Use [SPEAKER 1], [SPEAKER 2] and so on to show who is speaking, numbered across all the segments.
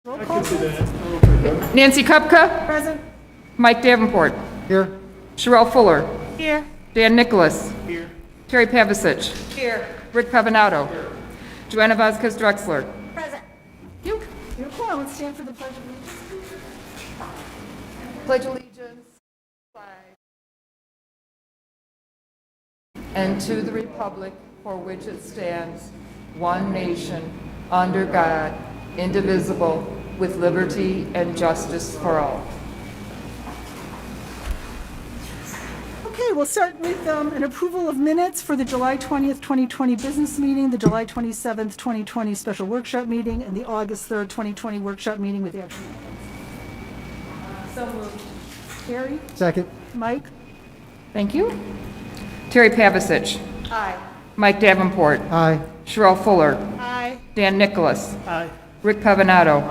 [SPEAKER 1] Roll call, please.
[SPEAKER 2] Nancy Kupka,
[SPEAKER 1] Present.
[SPEAKER 2] Mike Davenport,
[SPEAKER 3] Here.
[SPEAKER 2] Sherelle Fuller,
[SPEAKER 1] Here.
[SPEAKER 2] Dan Nicholas, Terry Pavasich,
[SPEAKER 1] Here.
[SPEAKER 2] Rick Pavanato, Joanna Vasquez Drexler.
[SPEAKER 1] Present.
[SPEAKER 2] You.
[SPEAKER 1] Your call. Let's stand for the pledge of allegiance.
[SPEAKER 2] Pledge allegiance. And to the republic for which it stands, one nation, under God, indivisible, with liberty and justice for all.
[SPEAKER 1] Okay, we'll start with an approval of minutes for the July 20th, 2020 business meeting, the July 27th, 2020 special workshop meeting, and the August 3rd, 2020 workshop meeting with the action items. So moved. Terry?
[SPEAKER 3] Second.
[SPEAKER 1] Mike?
[SPEAKER 2] Thank you. Terry Pavasich,
[SPEAKER 1] Aye.
[SPEAKER 2] Mike Davenport,
[SPEAKER 3] Aye.
[SPEAKER 2] Sherelle Fuller,
[SPEAKER 1] Aye.
[SPEAKER 2] Dan Nicholas,
[SPEAKER 3] Aye.
[SPEAKER 2] Rick Pavanato,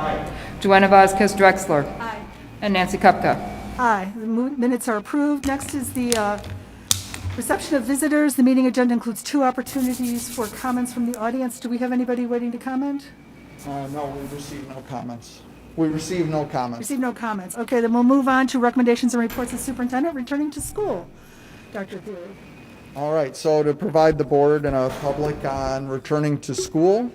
[SPEAKER 2] Joanna Vasquez Drexler,
[SPEAKER 1] Aye.
[SPEAKER 2] and Nancy Kupka.
[SPEAKER 1] Aye. The minutes are approved. Next is the reception of visitors. The meeting agenda includes 2 opportunities for comments from the audience. Do we have anybody waiting to comment?
[SPEAKER 3] No, we received no comments. We received no comments.
[SPEAKER 1] Receive no comments. Okay, then we'll move on to recommendations and reports of superintendent returning to school. Dr. Theory.
[SPEAKER 3] All right, so to provide the board and a public on returning to school,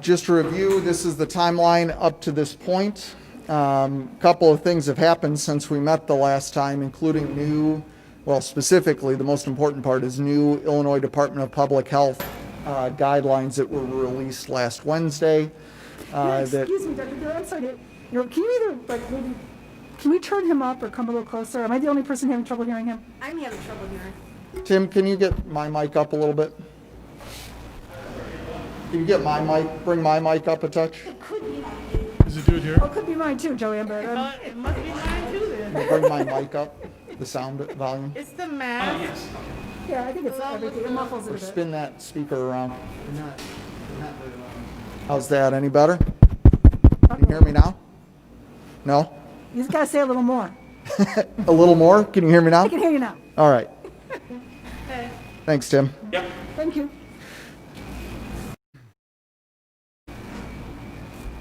[SPEAKER 3] just to review, this is the timeline up to this point. Couple of things have happened since we met the last time, including new, well, specifically, the most important part is new Illinois Department of Public Health guidelines that were released last Wednesday.
[SPEAKER 1] Excuse me, Dr. Theory, I'm sorry. Can you either, like, maybe, can we turn him up or come a little closer? Am I the only person having trouble hearing him?
[SPEAKER 4] I'm having trouble hearing.
[SPEAKER 3] Tim, can you get my mic up a little bit? Can you get my mic, bring my mic up a touch?
[SPEAKER 5] Is it good here?
[SPEAKER 1] Oh, it could be mine too, Joanne, but
[SPEAKER 4] It must be mine too then.
[SPEAKER 3] Bring my mic up, the sound volume.
[SPEAKER 4] It's the mask.
[SPEAKER 1] yeah, I think it's everything. It muffles it
[SPEAKER 3] Or
[SPEAKER 1] a bit.
[SPEAKER 3] spin that speaker around. How's that? Any better? Can you hear me now? No?
[SPEAKER 1] You just gotta say a little more.
[SPEAKER 3] A little more? Can you hear me now?
[SPEAKER 1] I can hear you now.
[SPEAKER 3] All right. Thanks, Tim.
[SPEAKER 1] Thank you.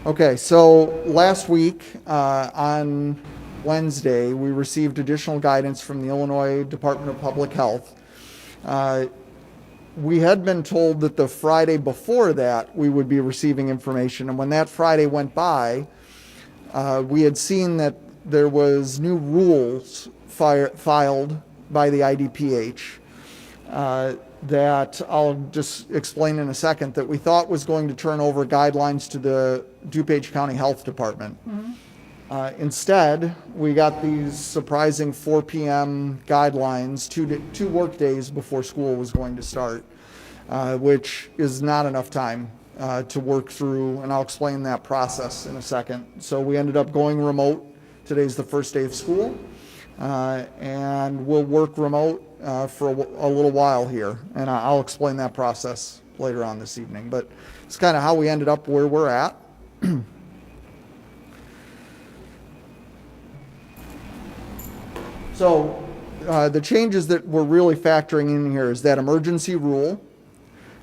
[SPEAKER 3] Okay, so last week on Wednesday, we received additional guidance from the Illinois Department of Public Health. We had been told that the Friday before that we would be receiving information, and when that Friday went by, we had seen that there was new rules filed by the IDPH that I'll just explain in a second, that we thought was going to turn over guidelines to the DuPage County Health Department. Instead, we got these surprising 4 p.m. guidelines 2 work days before school was going to start, which is not enough time to work through, and I'll explain that process in a second. So we ended up going remote. Today's the first day of school, and we'll work remote for a little while here, and I'll explain that process later on this evening. But it's kind of how we ended up where we're at. So the changes that we're really factoring in here is that emergency rule,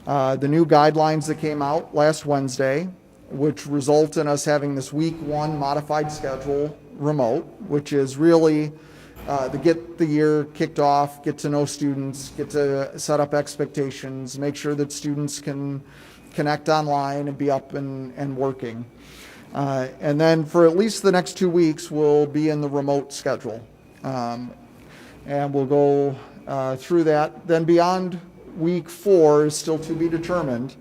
[SPEAKER 3] the new guidelines that came out last Wednesday, which result in us having this week 1 modified schedule remote, which is really to get the year kicked off, get to know students, get to set up expectations, make sure that students can connect online and be up and working. And then for at least the next 2 weeks, we'll be in the remote schedule. And we'll go through that. Then beyond week 4 is still to be determined.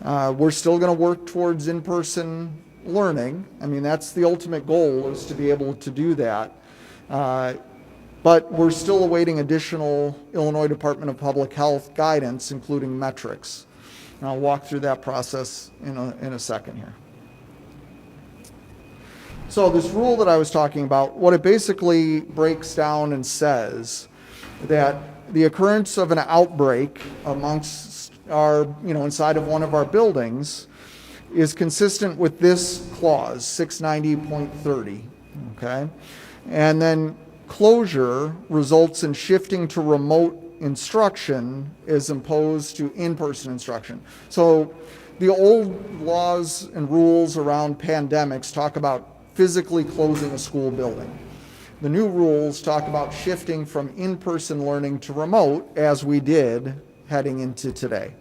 [SPEAKER 3] We're still going to work towards in-person learning. I mean, that's the ultimate goal, is to be able to do that. But we're still awaiting additional Illinois Department of Public Health guidance, including metrics. And I'll walk through that process in a second here. So this rule that I was talking about, what it basically breaks down and says that the occurrence of an outbreak amongst our, inside of one of our buildings is consistent with this clause, 690.30, okay? And then closure results in shifting to remote instruction as opposed to in-person instruction. So the old laws and rules around pandemics talk about physically closing a school building. The new rules talk about shifting from in-person learning to remote, as we did heading into today.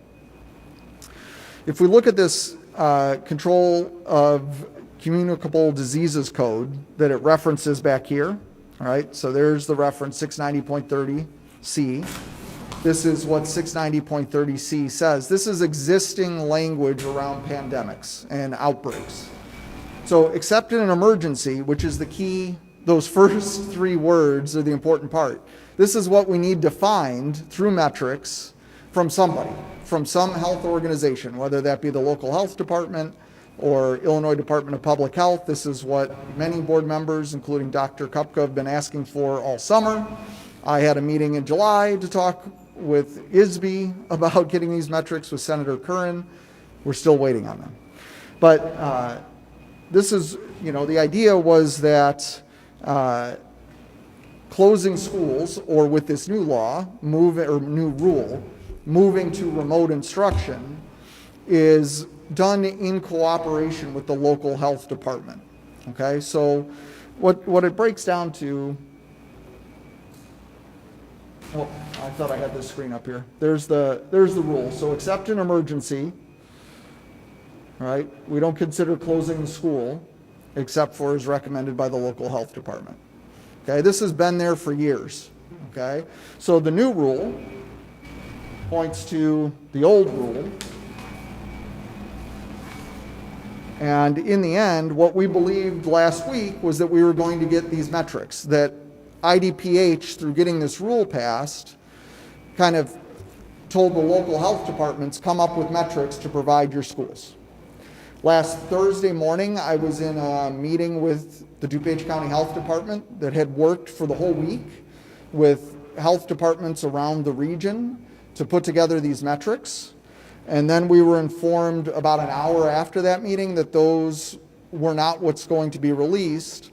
[SPEAKER 3] If we look at this control of communicable diseases code that it references back here, all right, so there's the reference 690.30C. This is what 690.30C says. This is existing language around pandemics and outbreaks. So except in an emergency, which is the key, those first three words are the important part. This is what we need to find through metrics from somebody, from some health organization, whether that be the local health department or Illinois Department of Public Health. This is what many board members, including Dr. Kupka, have been asking for all summer. I had a meeting in July to talk with ISB about getting these metrics with Senator Curran. We're still waiting on them. But this is, the idea was that closing schools, or with this new law, new rule, moving to remote instruction, is done in cooperation with the local health department. Okay, so what it breaks down to, oh, I thought I had this screen up here. There's the rule. So except in emergency, all right, we don't consider closing the school except for as recommended by the local health department. Okay, this has been there for years. Okay, so the new rule points to the old rule. And in the end, what we believed last week was that we were going to get these metrics, that IDPH, through getting this rule passed, kind of told the local health departments, come up with metrics to provide your schools. Last Thursday morning, I was in a meeting with the DuPage County Health Department that had worked for the whole week with health departments around the region to put together these metrics. And then we were informed about an hour after that meeting that those were not what's going to be released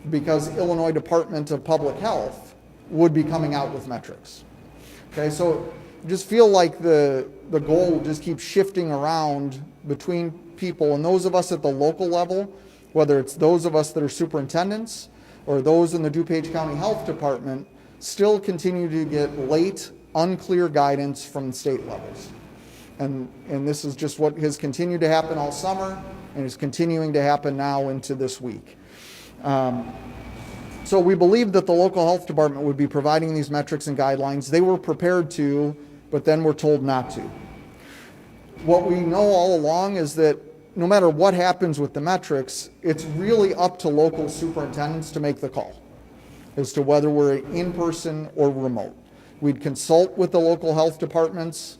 [SPEAKER 3] because Illinois Department of Public Health would be coming out with metrics. Okay, so just feel like the goal just keeps shifting around between people, and those of us at the local level, whether it's those of us that are superintendents or those in the DuPage County Health Department, still continue to get late, unclear guidance from state levels. And this is just what has continued to happen all summer and is continuing to happen now into this week. So we believed that the local health department would be providing these metrics and guidelines. They were prepared to, but then were told not to. What we know all along is that no matter what happens with the metrics, it's really up to local superintendents to make the call as to whether we're in person or remote. We'd consult with the local health departments,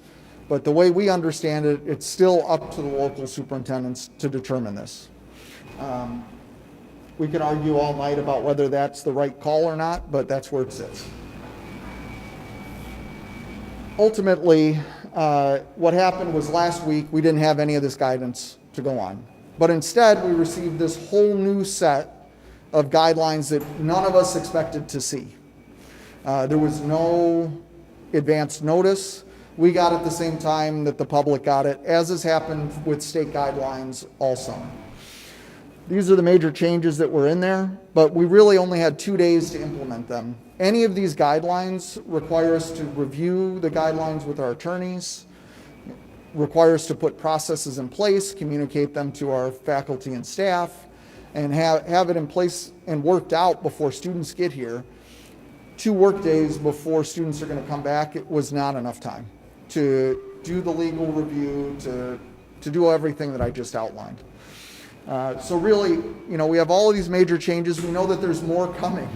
[SPEAKER 3] but the way we understand it, it's still up to the local superintendents to determine this. We can argue all night about whether that's the right call or not, but that's where it sits. Ultimately, what happened was last week we didn't have any of this guidance to go on. But instead, we received this whole new set of guidelines that none of us expected to see. There was no advance notice. We got it the same time that the public got it, as has happened with state guidelines all summer. These are the major changes that were in there, but we really only had 2 days to implement them. Any of these guidelines require us to review the guidelines with our attorneys, require us to put processes in place, communicate them to our faculty and staff, and have it in place and worked out before students get here. 2 work days before students are going to come back, it was not enough time to do the legal review, to do everything that I just outlined. So really, we have all of these major changes. We know that there's more coming.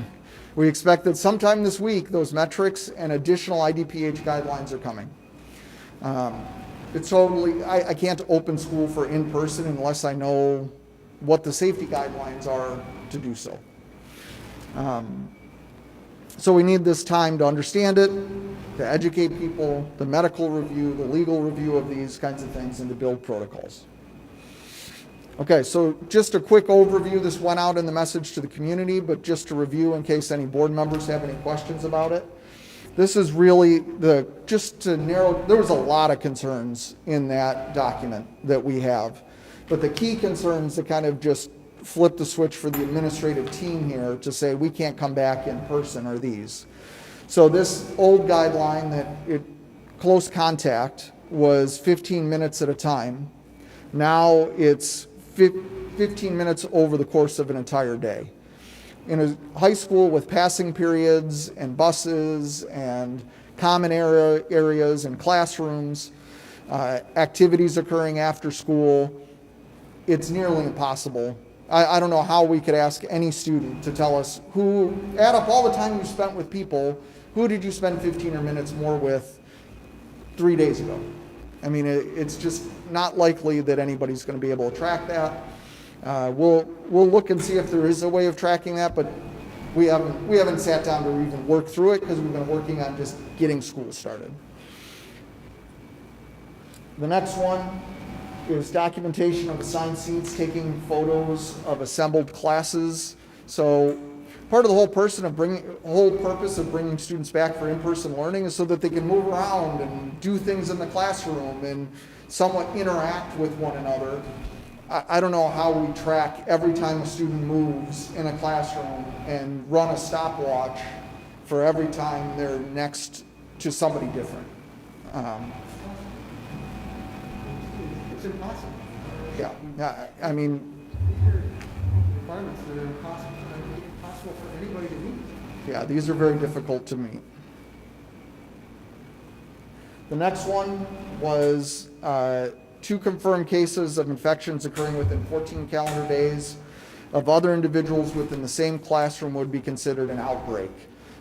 [SPEAKER 3] We expect that sometime this week, those metrics and additional IDPH guidelines are coming. It's totally, I can't open school for in-person unless I know what the safety guidelines are to do so. So we need this time to understand it, to educate people, the medical review, the legal review of these kinds of things, and to build protocols. Okay, so just a quick overview. This went out in the message to the community, but just to review in case any board members have any questions about it. This is really just to narrow, there was a lot of concerns in that document that we have. But the key concerns that kind of just flip the switch for the administrative team here to say we can't come back in person are these. So this old guideline close contact was 15 minutes at a time. Now it's 15 minutes over the course of an entire day. In a high school with passing periods and buses and common areas and classrooms, activities occurring after school, it's nearly impossible. I don't know how we could ask any student to tell us add up all the time you spent with people, who did you spend 15 minutes more with 3 days ago? I mean, it's just not likely that anybody's going to be able to track that. We'll look and see if there is a way of tracking that, but we haven't sat down to even work through it because we've been working on just getting school started. The next one is documentation of assigned seats, taking photos of assembled classes. So part of the whole purpose of bringing students back for in-person learning is so that they can move around and do things in the classroom and somewhat interact with one another. I don't know how we track every time a student moves in a classroom and run a stopwatch for every time they're next to somebody different.
[SPEAKER 6] It's impossible.
[SPEAKER 3] Yeah, I mean,
[SPEAKER 6] Requirements that are impossible for anybody to meet.
[SPEAKER 3] yeah, these are very difficult to meet. The next one was 2 confirmed cases of infections occurring within 14 calendar days of other individuals within the same classroom would be considered an outbreak.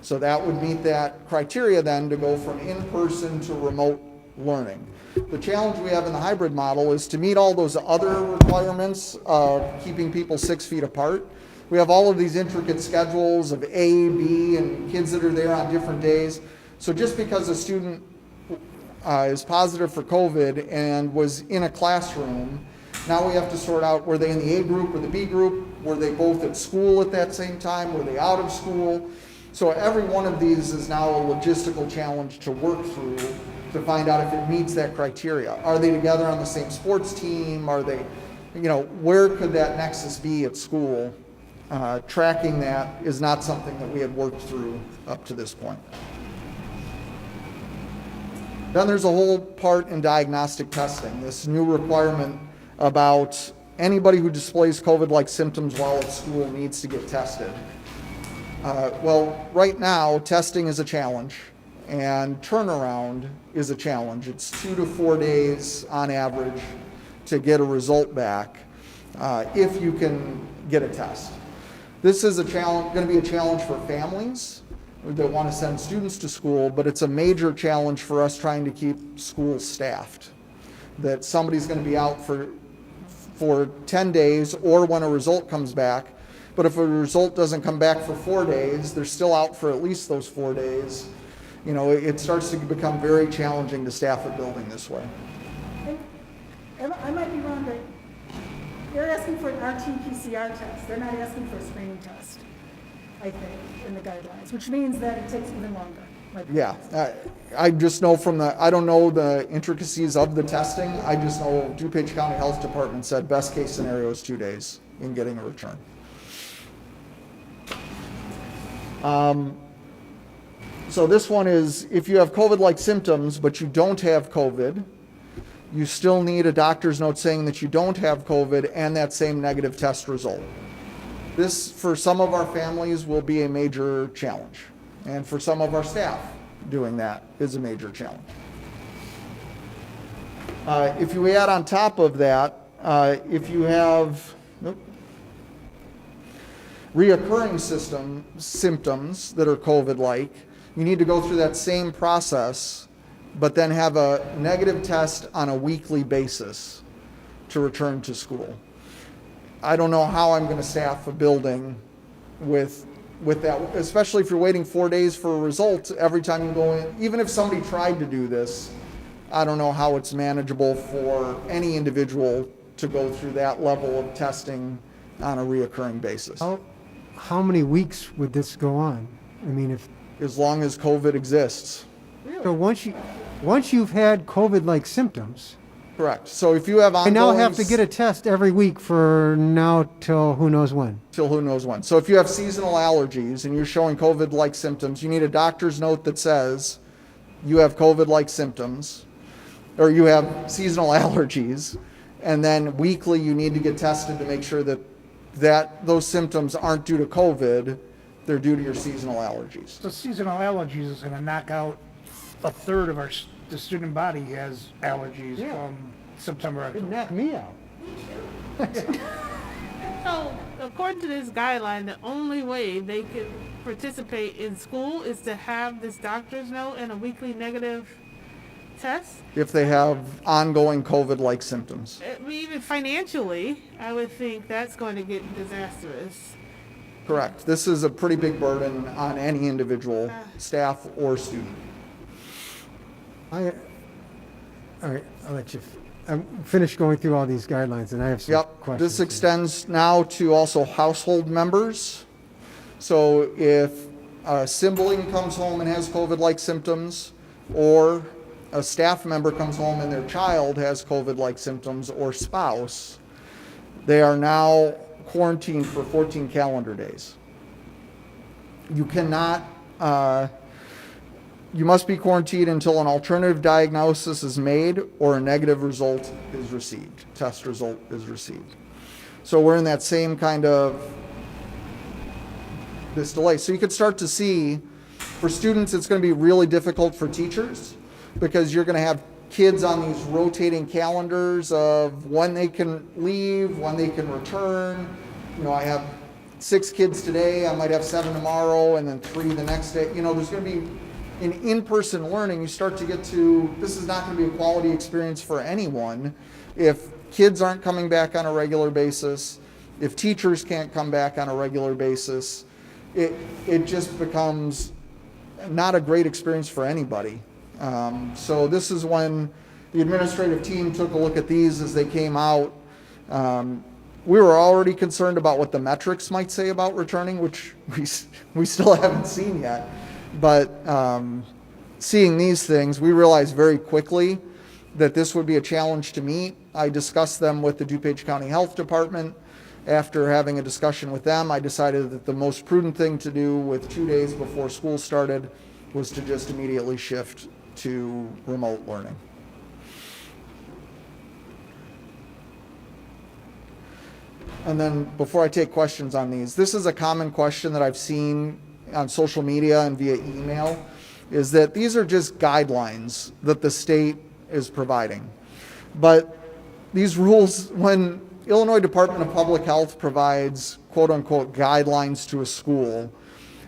[SPEAKER 3] So that would meet that criteria then to go from in-person to remote learning. The challenge we have in the hybrid model is to meet all those other requirements of keeping people 6 feet apart. We have all of these intricate schedules of A, B, and kids that are there on different days. So just because a student is positive for COVID and was in a classroom, now we have to sort out, were they in the A group or the B group? Were they both at school at that same time? Were they out of school? So every one of these is now a logistical challenge to work through to find out if it meets that criteria. Are they together on the same sports team? Are they, where could that nexus be at school? Tracking that is not something that we had worked through up to this point. Then there's a whole part in diagnostic testing, this new requirement about anybody who displays COVID-like symptoms while at school needs to get tested. Well, right now, testing is a challenge, and turnaround is a challenge. It's 2 to 4 days on average to get a result back if you can get a test. This is going to be a challenge for families that want to send students to school, but it's a major challenge for us trying to keep schools staffed. That somebody's going to be out for 10 days or when a result comes back, but if a result doesn't come back for 4 days, they're still out for at least those 4 days. It starts to become very challenging to staff a building this way.
[SPEAKER 1] And I might be wrong, but they're asking for an RT-PCR test. They're not asking for a screening test, I think, in the guidelines, which means that it takes even longer.
[SPEAKER 3] Yeah, I just know I don't know the intricacies of the testing. I just know DuPage County Health Department said best case scenario is 2 days in getting a return. So this one is, if you have COVID-like symptoms, but you don't have COVID, you still need a doctor's note saying that you don't have COVID and that same negative test result. This, for some of our families, will be a major challenge. And for some of our staff, doing that is a major challenge. If you add on top of that, if you have reoccurring symptoms that are COVID-like, you need to go through that same process, but then have a negative test on a weekly basis to return to school. I don't know how I'm going to staff a building with that, especially if you're waiting 4 days for a result every time you go in. Even if somebody tried to do this, I don't know how it's manageable for any individual to go through that level of testing on a reoccurring basis.
[SPEAKER 7] How many weeks would this go on? I mean,
[SPEAKER 3] as long as COVID exists.
[SPEAKER 7] So once you've had COVID-like symptoms,
[SPEAKER 3] Correct. So if you have
[SPEAKER 7] I
[SPEAKER 3] ongoing...
[SPEAKER 7] now have to get a test every week for now till who knows when.
[SPEAKER 3] Till who knows when. So if you have seasonal allergies and you're showing COVID-like symptoms, you need a doctor's note that says you have COVID-like symptoms, or you have seasonal allergies, and then weekly you need to get tested to make sure that those symptoms aren't due to COVID, they're due to your seasonal allergies.
[SPEAKER 6] So seasonal allergies is gonna knock out a third of the student body has allergies from September,
[SPEAKER 7] It'd
[SPEAKER 6] October.
[SPEAKER 7] knock me out.
[SPEAKER 4] So, according to this guideline, the only way they could participate in school is to have this doctor's note and a weekly negative test.
[SPEAKER 3] If they have ongoing COVID-like symptoms.
[SPEAKER 4] I mean, even financially, I would think that's going to get disastrous.
[SPEAKER 3] Correct. This is a pretty big burden on any individual, staff or student.
[SPEAKER 7] All right, I'll let you. I'm finished going through all these guidelines, and I have some
[SPEAKER 3] Yep,
[SPEAKER 7] questions.
[SPEAKER 3] this extends now to also household members. So if a sibling comes home and has COVID-like symptoms, or a staff member comes home and their child has COVID-like symptoms, or spouse, they are now quarantined for 14 calendar days. You cannot, you must be quarantined until an alternative diagnosis is made or a negative result is received, test result is received. So we're in that same kind of this delay. So you could start to see, for students, it's going to be really difficult for teachers because you're going to have kids on these rotating calendars of when they can leave, when they can return. You know, I have 6 kids today, I might have 7 tomorrow, and then 3 the next day. You know, there's going to be in-person learning. You start to get to, this is not going to be a quality experience for anyone if kids aren't coming back on a regular basis, if teachers can't come back on a regular basis. It just becomes not a great experience for anybody. So this is when the administrative team took a look at these as they came out. We were already concerned about what the metrics might say about returning, which we still haven't seen yet. But seeing these things, we realized very quickly that this would be a challenge to meet. I discussed them with the DuPage County Health Department. After having a discussion with them, I decided that the most prudent thing to do with 2 days before school started was to just immediately shift to remote learning. And then before I take questions on these, this is a common question that I've seen on social media and via email, is that these are just guidelines that the state is providing. But these rules, when Illinois Department of Public Health provides quote unquote guidelines to a school,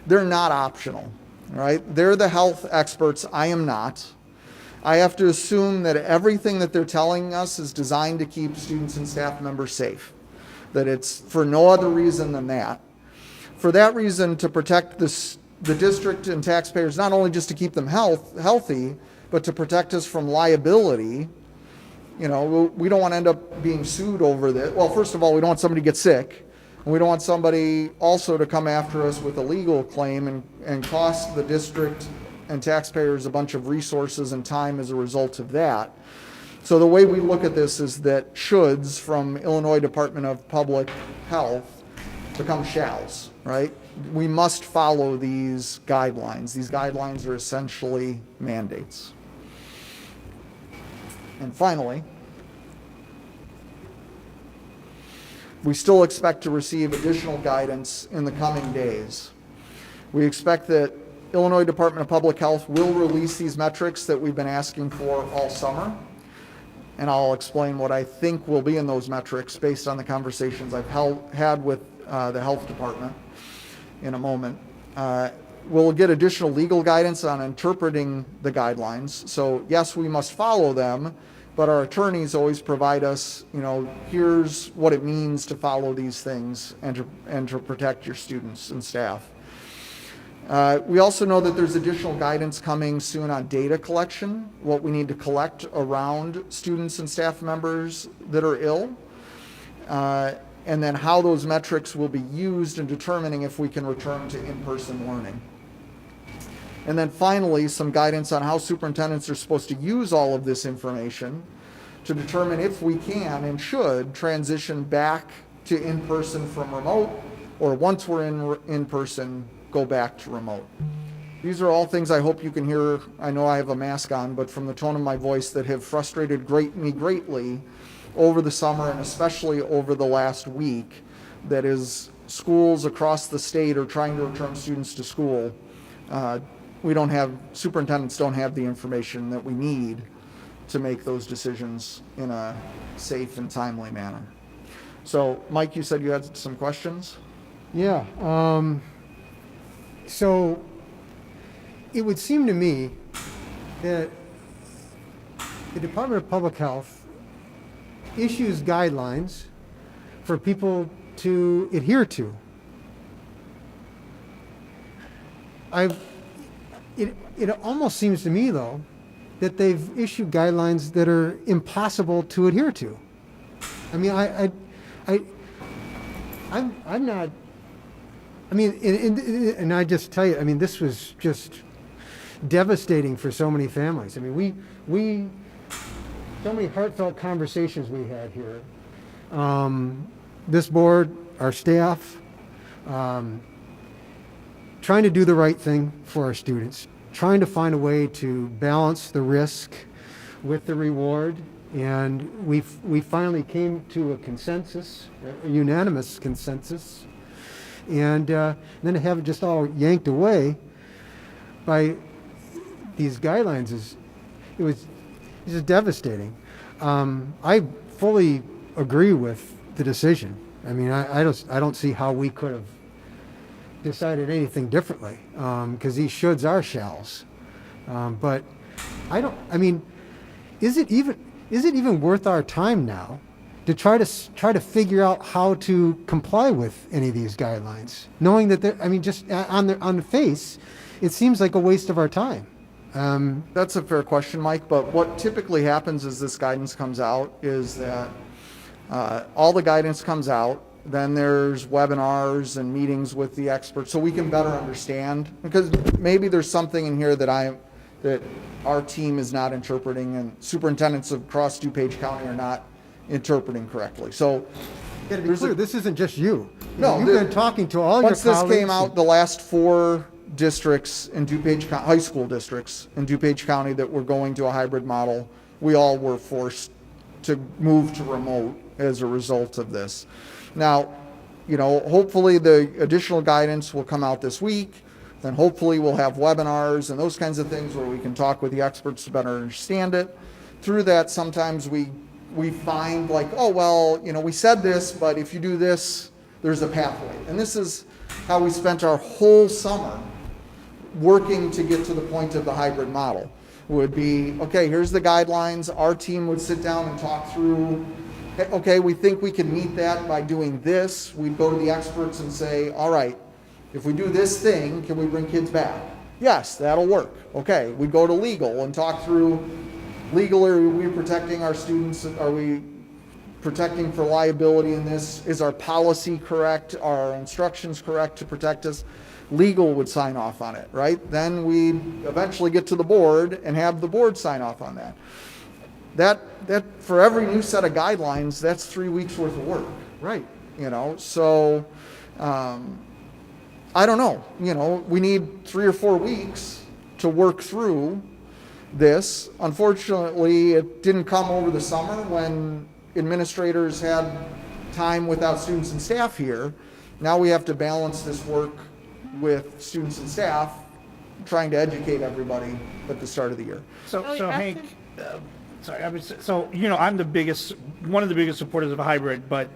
[SPEAKER 3] they're not optional, right? They're the health experts, I am not. I have to assume that everything that they're telling us is designed to keep students and staff members safe, that it's for no other reason than that. For that reason, to protect the district and taxpayers, not only just to keep them healthy, but to protect us from liability. You know, we don't want to end up being sued over this. Well, first of all, we don't want somebody to get sick. And we don't want somebody also to come after us with a legal claim and cost the district and taxpayers a bunch of resources and time as a result of that. So the way we look at this is that shoulds from Illinois Department of Public Health become shalls, right? We must follow these guidelines. These guidelines are essentially mandates. And finally, we still expect to receive additional guidance in the coming days. We expect that Illinois Department of Public Health will release these metrics that we've been asking for all summer. And I'll explain what I think will be in those metrics based on the conversations I've had with the health department in a moment. We'll get additional legal guidance on interpreting the guidelines. So yes, we must follow them, but our attorneys always provide us, you know, here's what it means to follow these things and to protect your students and staff. We also know that there's additional guidance coming soon on data collection, what we need to collect around students and staff members that are ill, and then how those metrics will be used in determining if we can return to in-person learning. And then finally, some guidance on how superintendents are supposed to use all of this information to determine if we can and should transition back to in-person from remote, or once we're in person, go back to remote. These are all things I hope you can hear. I know I have a mask on, but from the tone of my voice, that have frustrated me greatly over the summer, and especially over the last week, that is, schools across the state are trying to return students to school. Superintendents don't have the information that we need to make those decisions in a safe and timely manner. So, Mike, you said you had some questions?
[SPEAKER 7] Yeah, so it would seem to me that the Department of Public Health issues guidelines for people to adhere to. It almost seems to me, though, that they've issued guidelines that are impossible to adhere to. I mean, I'm not. I mean, and I just tell you, I mean, this was just devastating for so many families. I mean, so many heartfelt conversations we had here. This board, our staff, trying to do the right thing for our students, trying to find a way to balance the risk with the reward. And we finally came to a consensus, a unanimous consensus. And then to have it just all yanked away by these guidelines is just devastating. I fully agree with the decision. I mean, I don't see how we could have decided anything differently, because these shoulds are shalls. But I mean, is it even worth our time now to try to figure out how to comply with any of these guidelines, knowing that I mean, just on the face, it seems like a waste of our time.
[SPEAKER 3] That's a fair question, Mike, but what typically happens as this guidance comes out is that all the guidance comes out, then there's webinars and meetings with the experts so we can better understand, because maybe there's something in here that our team is not interpreting and superintendents across DuPage County are not interpreting correctly. So
[SPEAKER 7] Yeah, to be clear, this isn't just you.
[SPEAKER 3] No,
[SPEAKER 7] You've been talking to all your
[SPEAKER 3] once
[SPEAKER 7] colleagues.
[SPEAKER 3] this came out, the last 4 districts in DuPage County, high school districts in DuPage County that were going to a hybrid model, we all were forced to move to remote as a result of this. Now, hopefully the additional guidance will come out this week. Then hopefully we'll have webinars and those kinds of things where we can talk with the experts to better understand it. Through that, sometimes we find like, oh, well, we said this, but if you do this, there's a pathway. And this is how we spent our whole summer working to get to the point of the hybrid model. Would be, okay, here's the guidelines. Our team would sit down and talk through, okay, we think we can meet that by doing this. We'd go to the experts and say, all right, if we do this thing, can we bring kids back? Yes, that'll work. Okay, we go to legal and talk through, legal, are we protecting our students? Are we protecting for liability in this? Is our policy correct? Are our instructions correct to protect us? Legal would sign off on it, right? Then we'd eventually get to the board and have the board sign off on that. That for every new set of guidelines, that's 3 weeks worth of work.
[SPEAKER 7] Right.
[SPEAKER 3] So I don't know, we need 3 or 4 weeks to work through this. Unfortunately, it didn't come over the summer when administrators had time without students and staff here. Now we have to balance this work with students and staff trying to educate everybody at the start of the year.
[SPEAKER 6] So
[SPEAKER 4] Oh, yeah,
[SPEAKER 6] Hank, sorry, I'm one of the biggest supporters of a hybrid, but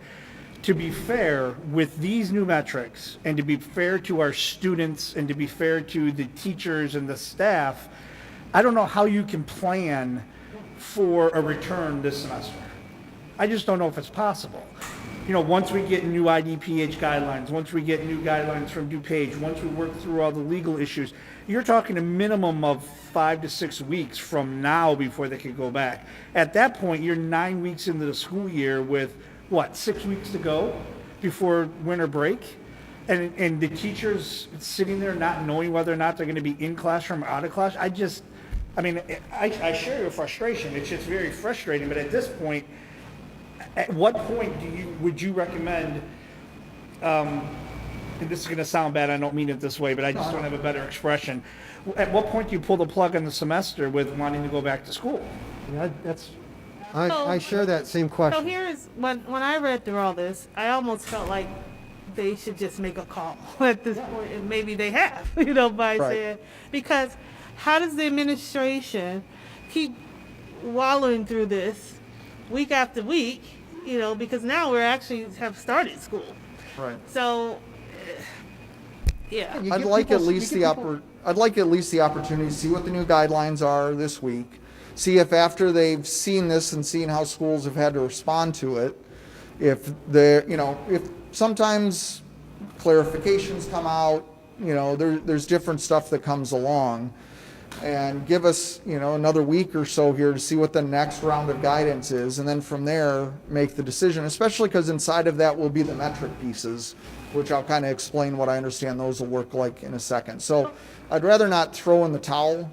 [SPEAKER 6] to be fair with these new metrics and to be fair to our students and to be fair to the teachers and the staff, I don't know how you can plan for a return this semester. I just don't know if it's possible. Once we get new IDPH guidelines, once we get new guidelines from DuPage, once we work through all the legal issues, you're talking a minimum of 5 to 6 weeks from now before they can go back. At that point, you're 9 weeks into the school year with, 6 weeks to go before winter break? And the teachers sitting there not knowing whether or not they're gonna be in classroom or out of class, I mean, I share your frustration, it's just very frustrating, but at this point, at what point would you recommend, and this is gonna sound bad, I don't mean it this way, but I just don't have a better expression. At what point do you pull the plug on the semester with wanting to go back to school?
[SPEAKER 7] Yeah, I share that same
[SPEAKER 4] So
[SPEAKER 7] question.
[SPEAKER 4] here's, when I read through all this, I almost felt like they should just make a call at this point, and maybe they have, by
[SPEAKER 3] Right.
[SPEAKER 4] saying, because how does the administration keep wallowing through this week after week, because now we're actually have started school.
[SPEAKER 3] Right.
[SPEAKER 4] So, yeah.
[SPEAKER 7] You
[SPEAKER 3] I'd
[SPEAKER 7] give
[SPEAKER 3] like
[SPEAKER 7] people-
[SPEAKER 3] at
[SPEAKER 7] you
[SPEAKER 3] least
[SPEAKER 7] give people-
[SPEAKER 3] I'd like at least the opportunity to see what the new guidelines are this week. See if after they've seen this and seen how schools have had to respond to it, if if sometimes clarifications come out, there's different stuff that comes along. And give us, another week or so here to see what the next round of guidance is, and then from there, make the decision, especially because inside of that will be the metric pieces, which I'll kind of explain what I understand those will work like in a second. So I'd rather not throw in the towel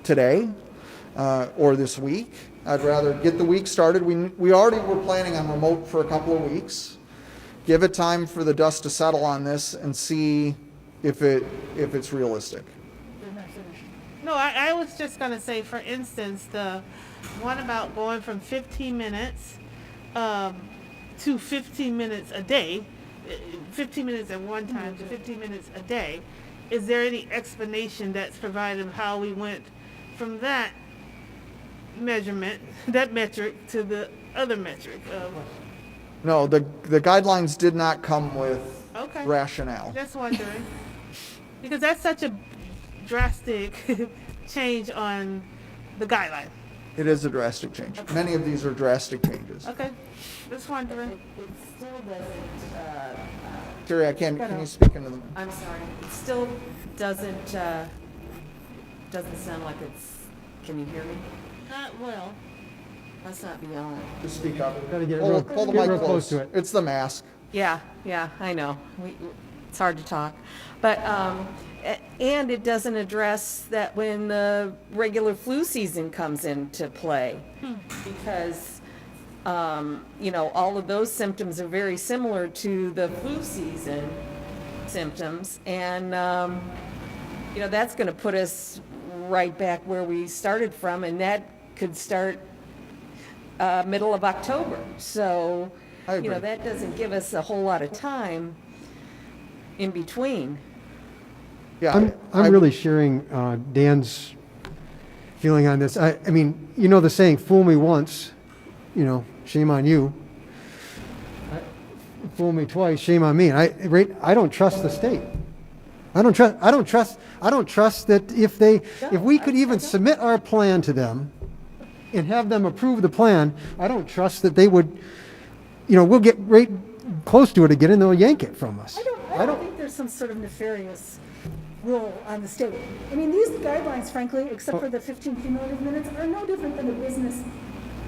[SPEAKER 3] today or this week. I'd rather get the week started. We already were planning on remote for a couple of weeks. Give it time for the dust to settle on this and see if it's realistic.
[SPEAKER 4] No, I was just gonna say, for instance, the one about going from 15 minutes to 15 minutes a day, 15 minutes at one time to 15 minutes a day. Is there any explanation that's provided of how we went from that measurement, that metric, to the other metric of?
[SPEAKER 3] No, the guidelines did not come with
[SPEAKER 4] Okay.
[SPEAKER 3] rationale.
[SPEAKER 4] Just wondering, because that's such a drastic change on the guideline.
[SPEAKER 3] It is a drastic change. Many of these are drastic changes.
[SPEAKER 4] Okay, just wondering.
[SPEAKER 8] It still doesn't,
[SPEAKER 3] Terry, can you speak into the?
[SPEAKER 8] I'm sorry, it still doesn't sound like it's, can you hear me?
[SPEAKER 4] Not well.
[SPEAKER 8] Must not be on.
[SPEAKER 3] Just speak up.
[SPEAKER 7] Gotta get
[SPEAKER 3] Pull
[SPEAKER 7] real,
[SPEAKER 3] the
[SPEAKER 7] get
[SPEAKER 3] mic
[SPEAKER 7] real close to it.
[SPEAKER 3] It's the mask.
[SPEAKER 8] Yeah, I know. It's hard to talk. But, and it doesn't address that when the regular flu season comes into play. Because, all of those symptoms are very similar to the flu season symptoms. And, that's going to put us right back where we started from, and that could start middle of October. So,
[SPEAKER 3] I agree.
[SPEAKER 8] that doesn't give us a whole lot of time in between.
[SPEAKER 3] Yeah.
[SPEAKER 7] I'm really sharing Dan's feeling on this. I mean, the saying, fool me once, shame on you. Fool me twice, shame on me. And I don't trust the state. I don't trust that if we could even submit our plan to them and have them approve the plan, I don't trust that they would, we'll get right close to it again and they'll yank it from us.
[SPEAKER 1] I don't think there's some sort of nefarious rule on the state. I mean, these guidelines, frankly, except for the 15 cumulative minutes, are no different than a business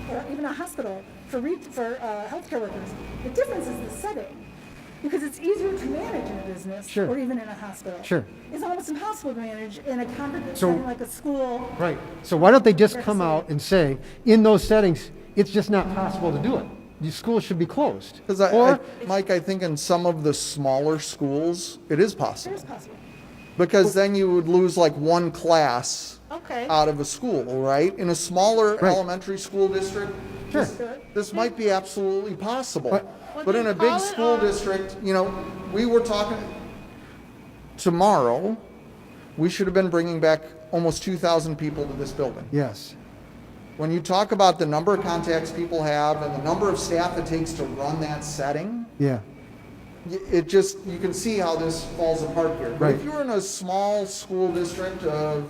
[SPEAKER 1] or even a hospital for healthcare workers. The difference is the setting. Because it's easier to manage in a business
[SPEAKER 7] Sure.
[SPEAKER 1] or even in a hospital.
[SPEAKER 7] Sure.
[SPEAKER 1] It's almost impossible to manage in a congregate
[SPEAKER 7] So-
[SPEAKER 1] setting like a school.
[SPEAKER 7] Right. So why don't they just come out and say, in those settings, it's just not possible to do it. The schools should be closed.
[SPEAKER 3] Because Mike, I think in some of the smaller schools, it is
[SPEAKER 1] It
[SPEAKER 3] possible.
[SPEAKER 1] is possible.
[SPEAKER 3] Because then you would lose like one class
[SPEAKER 4] Okay.
[SPEAKER 3] out of a school, right? In a smaller
[SPEAKER 7] Right.
[SPEAKER 3] elementary school district,
[SPEAKER 7] Sure.
[SPEAKER 3] this might be absolutely possible.
[SPEAKER 7] But-
[SPEAKER 3] But in a big
[SPEAKER 4] call it
[SPEAKER 3] school
[SPEAKER 4] on-
[SPEAKER 3] district, we were talking tomorrow, we should have been bringing back almost 2,000 people to this building.
[SPEAKER 7] Yes.
[SPEAKER 3] When you talk about the number of contacts people have and the number of staff it takes to run that setting,
[SPEAKER 7] Yeah.
[SPEAKER 3] you can see how this falls apart here. But if
[SPEAKER 7] Right.
[SPEAKER 3] you're in a small school district of,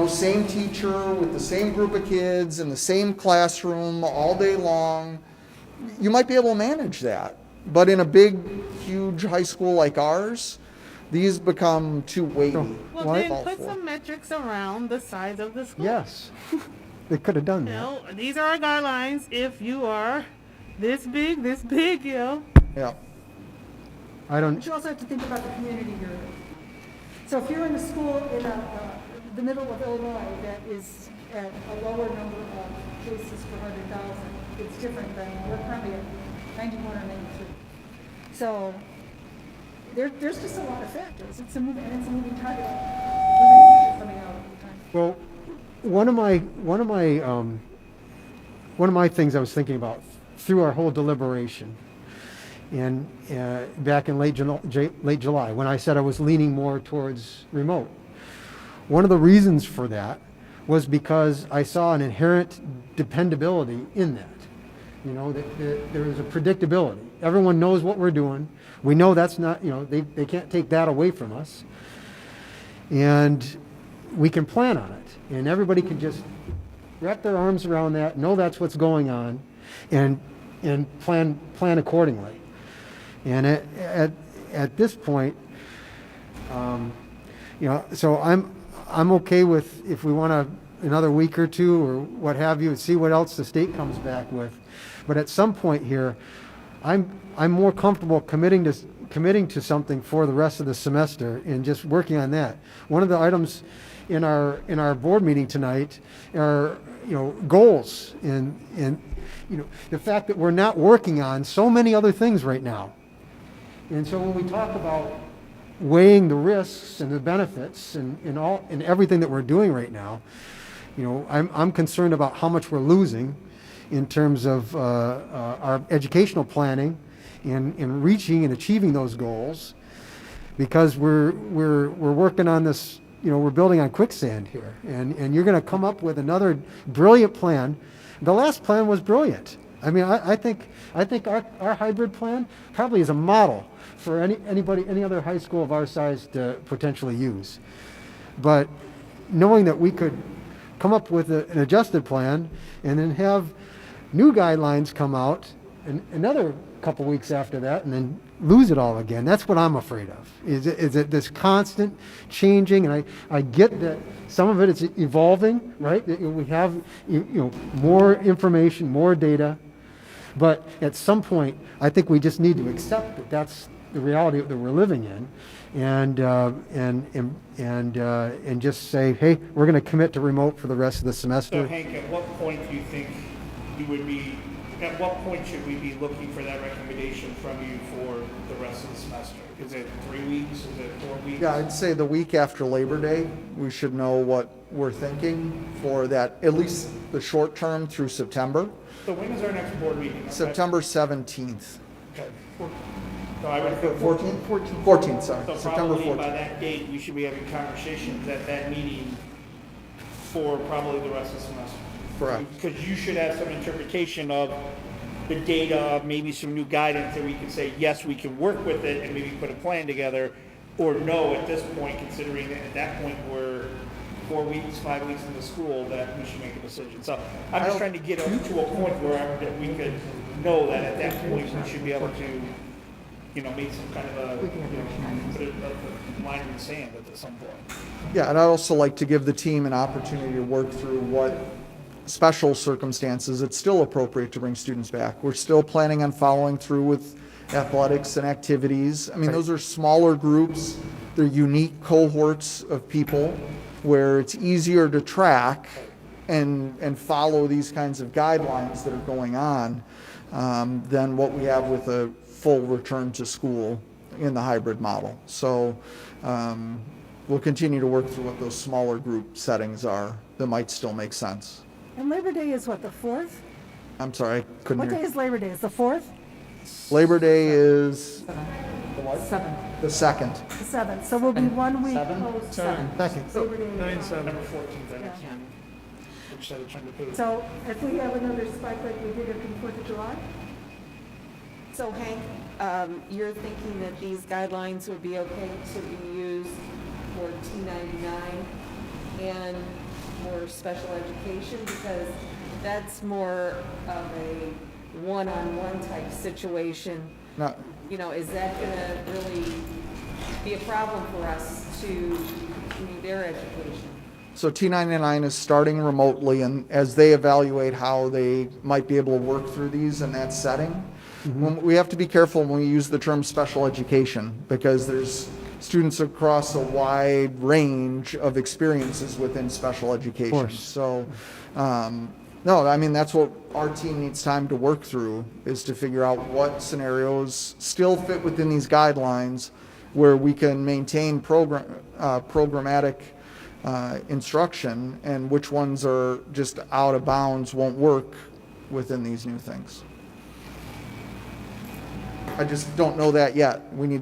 [SPEAKER 3] same teacher with the same group of kids in the same classroom all day long, you might be able to manage that. But in a big, huge high school like ours, these become too weighty.
[SPEAKER 4] Well,
[SPEAKER 7] Why-
[SPEAKER 4] then put some metrics around the size of the school.
[SPEAKER 7] Yes. They could have done that.
[SPEAKER 4] These are our guidelines. If you are this big,
[SPEAKER 3] Yeah.
[SPEAKER 7] I don't,
[SPEAKER 1] But you also have to think about the community you're in. So if you're in a school in the middle of Illinois that is at a lower number of cases per 100,000, it's different than, we're currently at 91 or 93. So there's just a lot of factors. It's a moving target. Coming out all the time.
[SPEAKER 7] well, one of my things I was thinking about through our whole deliberation, and back in late July, when I said I was leaning more towards remote, one of the reasons for that was because I saw an inherent dependability in that. You know, that there is a predictability. Everyone knows what we're doing. We know that's not, you know, they can't take that away from us. And we can plan on it. And everybody can just wrap their arms around that, know that's what's going on, and plan accordingly. And at this point, you know, so I'm okay with, if we want another week or two or what have you, see what else the state comes back with. But at some point here, I'm more comfortable committing to something for the rest of the semester and just working on that. One of the items in our board meeting tonight are, you know, goals and you know, the fact that we're not working on so many other things right now. And so when we talk about weighing the risks and the benefits and everything that we're doing right now, you know, I'm concerned about how much we're losing in terms of our educational planning and reaching and achieving those goals, because we're working on this, you know, we're building on quicksand here, and you're going to come up with another brilliant plan. The last plan was brilliant. I mean, I think our hybrid plan probably is a model for any other high school of our size to potentially use. But knowing that we could come up with an adjusted plan and then have new guidelines come out and another couple weeks after that and then lose it all again, that's what I'm afraid of, is it this constant changing. And I get that some of it is evolving, right? We have, you know, more information, more data, but at some point I think we just need to accept that that's the reality that we're living in, and just say, hey, we're going to commit to remote for the rest of the semester.
[SPEAKER 6] So Hank, at what point do you think you would be, at what point should we be looking for that recommendation from you for the rest of the semester? Is it 3 weeks? Is it 4 weeks?
[SPEAKER 3] Yeah, I'd say the week after Labor Day, we should know what we're thinking for that, at least the short term through September.
[SPEAKER 6] So when is our next board meeting?
[SPEAKER 3] September 17th.
[SPEAKER 6] Okay. So I would put
[SPEAKER 3] 14th, sorry,
[SPEAKER 6] So
[SPEAKER 3] September
[SPEAKER 6] probably by
[SPEAKER 3] 14th.
[SPEAKER 6] that date, we should be having conversations at that meeting for probably the rest of the semester.
[SPEAKER 3] Correct.
[SPEAKER 6] Because you should have some interpretation of the data, maybe some new guidance that we can say, yes, we can work with it and maybe put a plan together, or no, at this point, considering that at that point we're 4 weeks, 5 weeks into school, that we should make a decision. So I'm just trying to get to a point where that we could know that at that point we should be able to, you know, make some kind of a, you know, put a line in the sand at some point.
[SPEAKER 3] Yeah, and I'd also like to give the team an opportunity to work through what special circumstances it's still appropriate to bring students back. We're still planning on following through with athletics and activities. I mean, those are smaller groups. They're unique cohorts of people where it's easier to track and follow these kinds of guidelines that are going on than what we have with a full return to school in the hybrid model. So we'll continue to work through what those smaller group settings are that might still make sense.
[SPEAKER 1] And Labor Day is what, the 4th?
[SPEAKER 3] I'm sorry, I couldn't
[SPEAKER 1] What day
[SPEAKER 3] hear.
[SPEAKER 1] is Labor Day? Is the 4th?
[SPEAKER 3] Labor Day is the 2nd.
[SPEAKER 1] The 7th. So we'll be 1 week post 7th.
[SPEAKER 7] Second.
[SPEAKER 1] Labor Day.
[SPEAKER 5] 9/7.
[SPEAKER 6] September 14th, I
[SPEAKER 1] Yeah.
[SPEAKER 6] understand. Which side of trying to put it?
[SPEAKER 1] So if we have another spike like we did at the 4th of July?
[SPEAKER 8] So Hank, you're thinking that these guidelines would be okay to be used for T99 and more special education, because that's more of a one-on-one type situation.
[SPEAKER 3] Now,
[SPEAKER 8] You know, is that gonna really be a problem for us to continue their education?
[SPEAKER 3] so T99 is starting remotely, and as they evaluate how they might be able to work through these in that setting, We have to be careful when we use the term special education, because there's students across a wide range of experiences within special education.
[SPEAKER 7] course.
[SPEAKER 3] So, no, I mean, that's what our team needs time to work through, is to figure out what scenarios still fit within these guidelines where we can maintain programmatic instruction, and which ones are just out of bounds, won't work within these new things. I just don't know that yet. We need,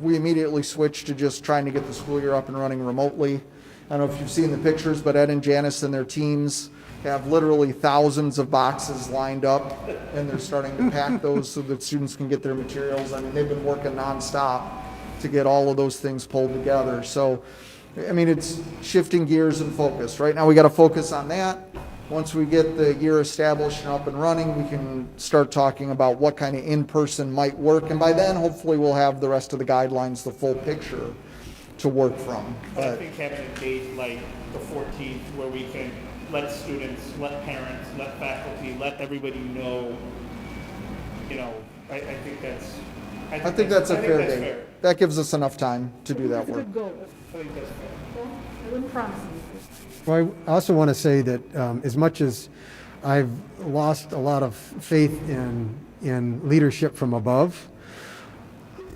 [SPEAKER 3] we immediately switched to just trying to get the school year up and running remotely. I don't know if you've seen the pictures, but Ed and Janice and their teams have literally thousands of boxes lined up, and they're starting to pack those so that students can get their materials. I mean, they've been working nonstop to get all of those things pulled together. So, I mean, it's shifting gears and focus. Right now, we got to focus on that. Once we get the year established and up and running, we can start talking about what kind of in-person might work. And by then, hopefully, we'll have the rest of the guidelines, the full picture to work from.
[SPEAKER 6] But I think having a date like the 14th where we can let students, let parents, let faculty, let everybody know, I think that's...
[SPEAKER 3] I think that's a fair date. That gives us enough time to do that
[SPEAKER 1] It's a
[SPEAKER 3] work.
[SPEAKER 1] good goal.
[SPEAKER 6] I think that's fair.
[SPEAKER 1] Well, I wouldn't promise anything.
[SPEAKER 7] Well, I also want to say that as much as I've lost a lot of faith in leadership from above,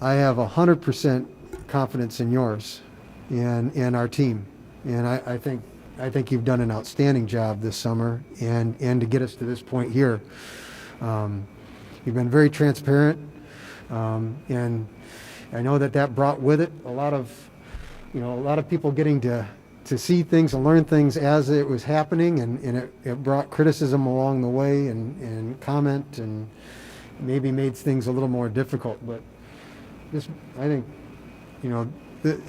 [SPEAKER 7] I have 100% confidence in yours and our team. And I think you've done an outstanding job this summer, and to get us to this point here. You've been very transparent, and I know that brought with it a lot of people getting to see things and learn things as it was happening, and it brought criticism along the way, and comment, and maybe made things a little more difficult. But I think,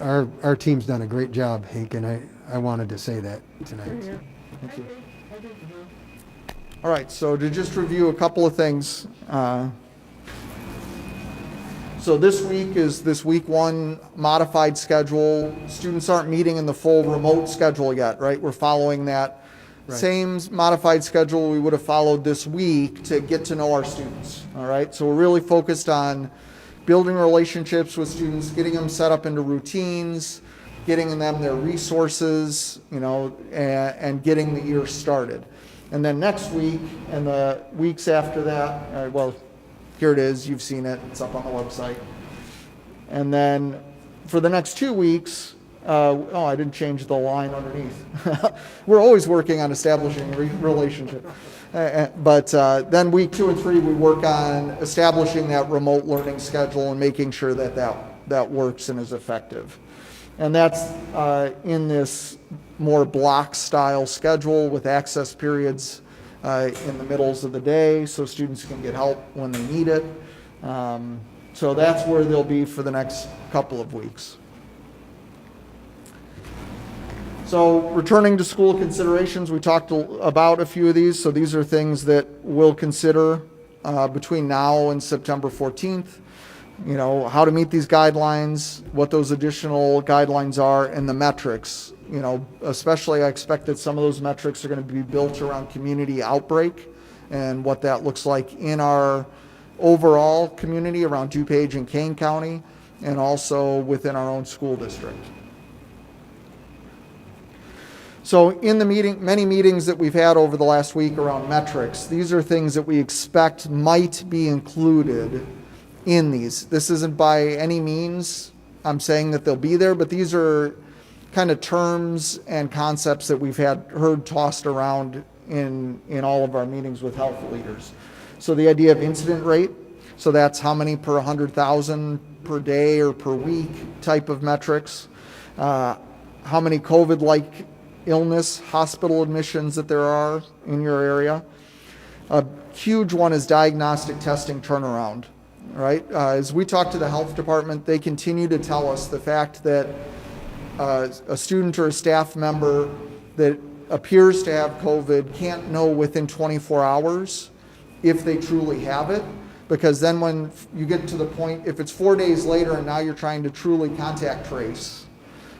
[SPEAKER 7] our team's done a great job, Hank, and I wanted to say that tonight.
[SPEAKER 3] Thank you. All right, so to just review a couple of things. So this week is this week one modified schedule. Students aren't meeting in the full remote schedule yet, right? We're following that same modified schedule we would have followed this week to get to know our students, all right? So we're really focused on building relationships with students, getting them set up into routines, getting them their resources, and getting the year started. And then next week and the weeks after that, here it is, you've seen it, it's up on the website. And then for the next 2 weeks, I didn't change the line underneath. We're always working on establishing a relationship. But then week 2 and 3, we work on establishing that remote learning schedule and making sure that works and is effective. And that's in this more block style schedule with access periods in the middles of the day so students can get help when they need it. So that's where they'll be for the next couple of weeks. So returning to school considerations, we talked about a few of these. So these are things that we'll consider between now and September 14th. How to meet these guidelines, what those additional guidelines are, and the metrics. Especially I expect that some of those metrics are going to be built around community outbreak and what that looks like in our overall community around DuPage and Kane County, and also within our own school district. So in the many meetings that we've had over the last week around metrics, these are things that we expect might be included in these. This isn't by any means I'm saying that they'll be there, but these are kind of terms and concepts that we've heard tossed around in all of our meetings with health leaders. So the idea of incident rate, so that's how many per 100,000 per day or per week type of metrics. How many COVID-like illness hospital admissions that there are in your area. A huge one is diagnostic testing turnaround, right? As we talk to the health department, they continue to tell us the fact that a student or a staff member that appears to have COVID can't know within 24 hours if they truly have it, because then when you get to the point, if it's 4 days later and now you're trying to truly contact trace,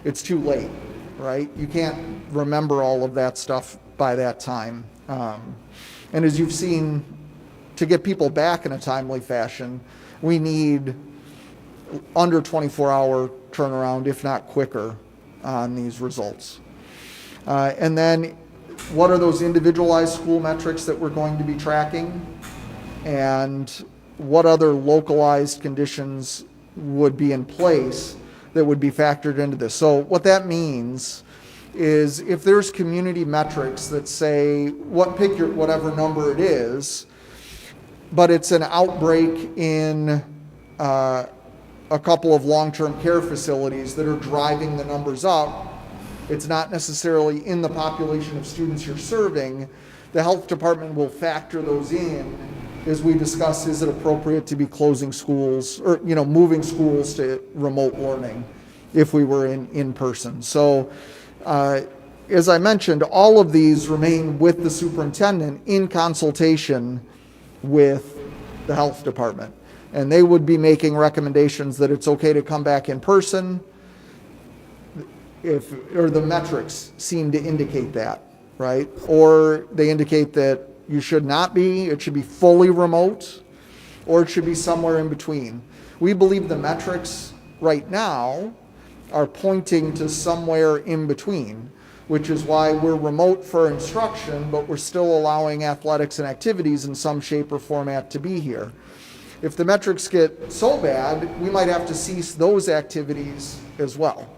[SPEAKER 3] it's too late, right? You can't remember all of that stuff by that time. And as you've seen to get people back in a timely fashion, we need under 24-hour turnaround, if not quicker, on these results. And then what are those individualized school metrics that we're going to be tracking? And what other localized conditions would be in place that would be factored into this? So what that means is if there's community metrics that say, pick your whatever number it is, but it's an outbreak in a couple of long-term care facilities that are driving the numbers up, it's not necessarily in the population of students you're serving, the health department will factor those in as we discuss, is it appropriate to be closing schools or, moving schools to remote learning if we were in person. So as I mentioned, all of these remain with the superintendent in consultation with the health department. And they would be making recommendations that it's okay to come back in person or the metrics seem to indicate that, right? Or they indicate that you should not be, it should be fully remote, or it should be somewhere in between. We believe the metrics right now are pointing to somewhere in between, which is why we're remote for instruction, but we're still allowing athletics and activities in some shape or format to be here. If the metrics get so bad, we might have to cease those activities as well.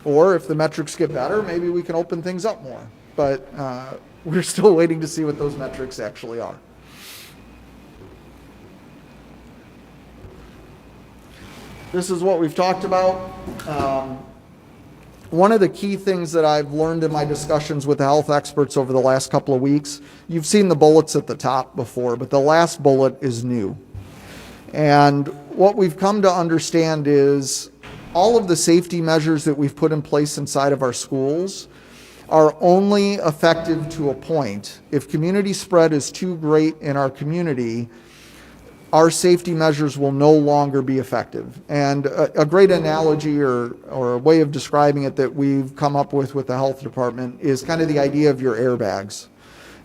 [SPEAKER 3] Or if the metrics get better, maybe we can open things up more. But we're still waiting to see what those metrics actually are. This is what we've talked about. One of the key things that I've learned in my discussions with the health experts over the last couple of weeks, you've seen the bullets at the top before, but the last bullet is new. And what we've come to understand is all of the safety measures that we've put in place inside of our schools are only effective to a point. If community spread is too great in our community, our safety measures will no longer be effective. And a great analogy or a way of describing it that we've come up with the health department is kind of the idea of your airbags.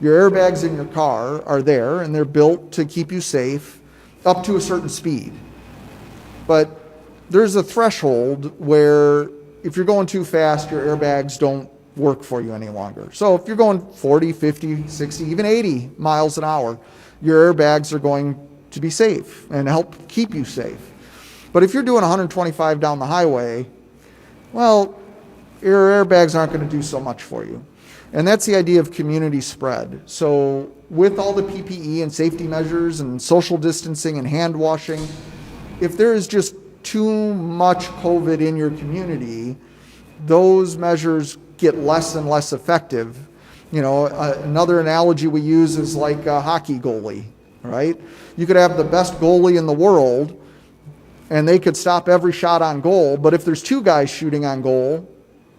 [SPEAKER 3] Your airbags in your car are there and they're built to keep you safe up to a certain speed. But there's a threshold where if you're going too fast, your airbags don't work for you any longer. So if you're going 40, 50, 60, even 80 miles an hour, your airbags are going to be safe and help keep you safe. But if you're doing 125 down the highway, well, your airbags aren't going to do so much for you. And that's the idea of community spread. So with all the PPE and safety measures and social distancing and hand washing, if there is just too much COVID in your community, those measures get less and less effective. Another analogy we use is like a hockey goalie, right? You could have the best goalie in the world and they could stop every shot on goal, but if there's two guys shooting on goal,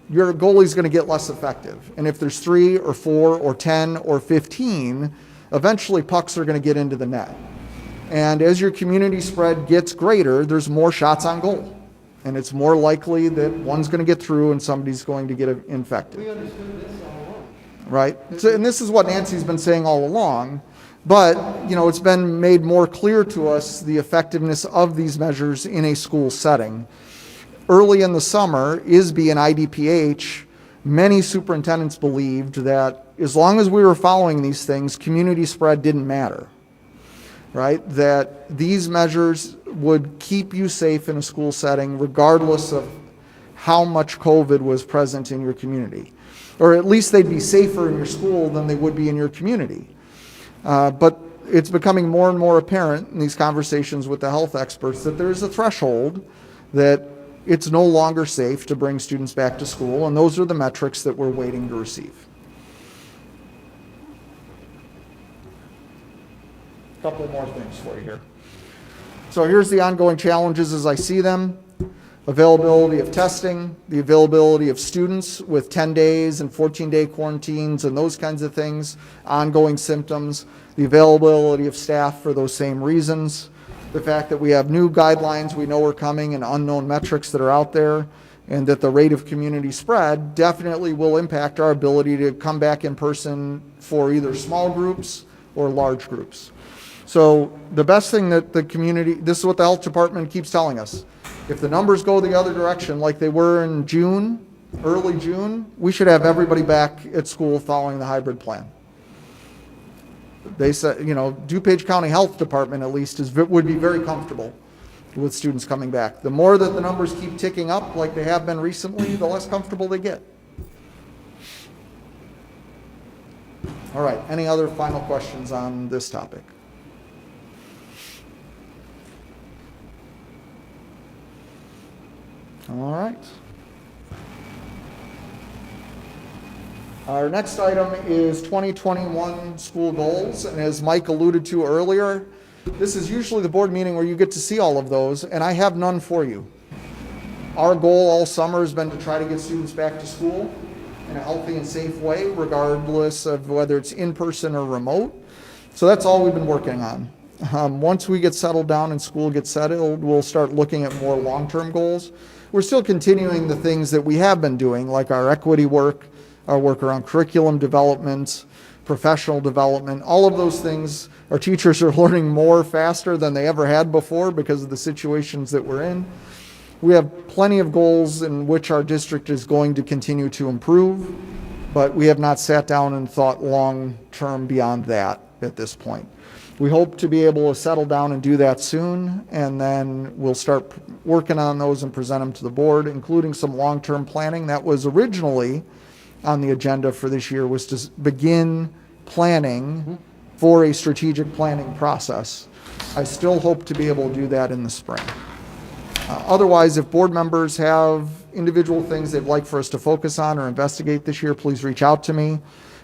[SPEAKER 3] your goalie's going to get less effective. And if there's 3 or 4 or 10 or 15, eventually pucks are going to get into the net. And as your community spread gets greater, there's more shots on goal. And it's more likely that one's going to get through and somebody's going to get infected. We understood this all along. Right? So, and this is what Nancy's been saying all along. But, it's been made more clear to us the effectiveness of these measures in a school setting. Early in the summer, ISB and IDPH, many superintendents believed that as long as we were following these things, community spread didn't matter. Right? That these measures would keep you safe in a school setting regardless of how much COVID was present in your community. Or at least they'd be safer in your school than they would be in your community. But it's becoming more and more apparent in these conversations with the health experts that there's a threshold that it's no longer safe to bring students back to school, and those are the metrics that we're waiting to receive. Couple more things for you here. So here's the ongoing challenges as I see them. Availability of testing, the availability of students with 10 days and 14-day quarantines and those kinds of things, ongoing symptoms, the availability of staff for those same reasons, the fact that we have new guidelines we know are coming and unknown metrics that are out there, and that the rate of community spread definitely will impact our ability to come back in person for either small groups or large groups. So the best thing that the community, this is what the health department keeps telling us. If the numbers go the other direction like they were in June, early June, we should have everybody back at school following the hybrid plan. They said, you know, DuPage County Health Department at least would be very comfortable with students coming back. The more that the numbers keep ticking up like they have been recently, the less comfortable they get. All right, any other final questions on this topic? All right. Our next item is 2021 school goals, and as Mike alluded to earlier, this is usually the board meeting where you get to see all of those, and I have none for you. Our goal all summer has been to try to get students back to school in a healthy and safe way, regardless of whether it's in person or remote. So that's all we've been working on. Once we get settled down and school gets settled, we'll start looking at more long-term goals. We're still continuing the things that we have been doing, like our equity work, our work around curriculum development, professional development, all of those things. Our teachers are learning more faster than they ever had before because of the situations that we're in. We have plenty of goals in which our district is going to continue to improve, but we have not sat down and thought long-term beyond that at this point. We hope to be able to settle down and do that soon, and then we'll start working on those and present them to the board, including some long-term planning. That was originally on the agenda for this year, was to begin planning for a strategic planning process. I still hope to be able to do that in the spring. Otherwise, if board members have individual things they'd like for us to focus on or investigate this year, please reach out to me.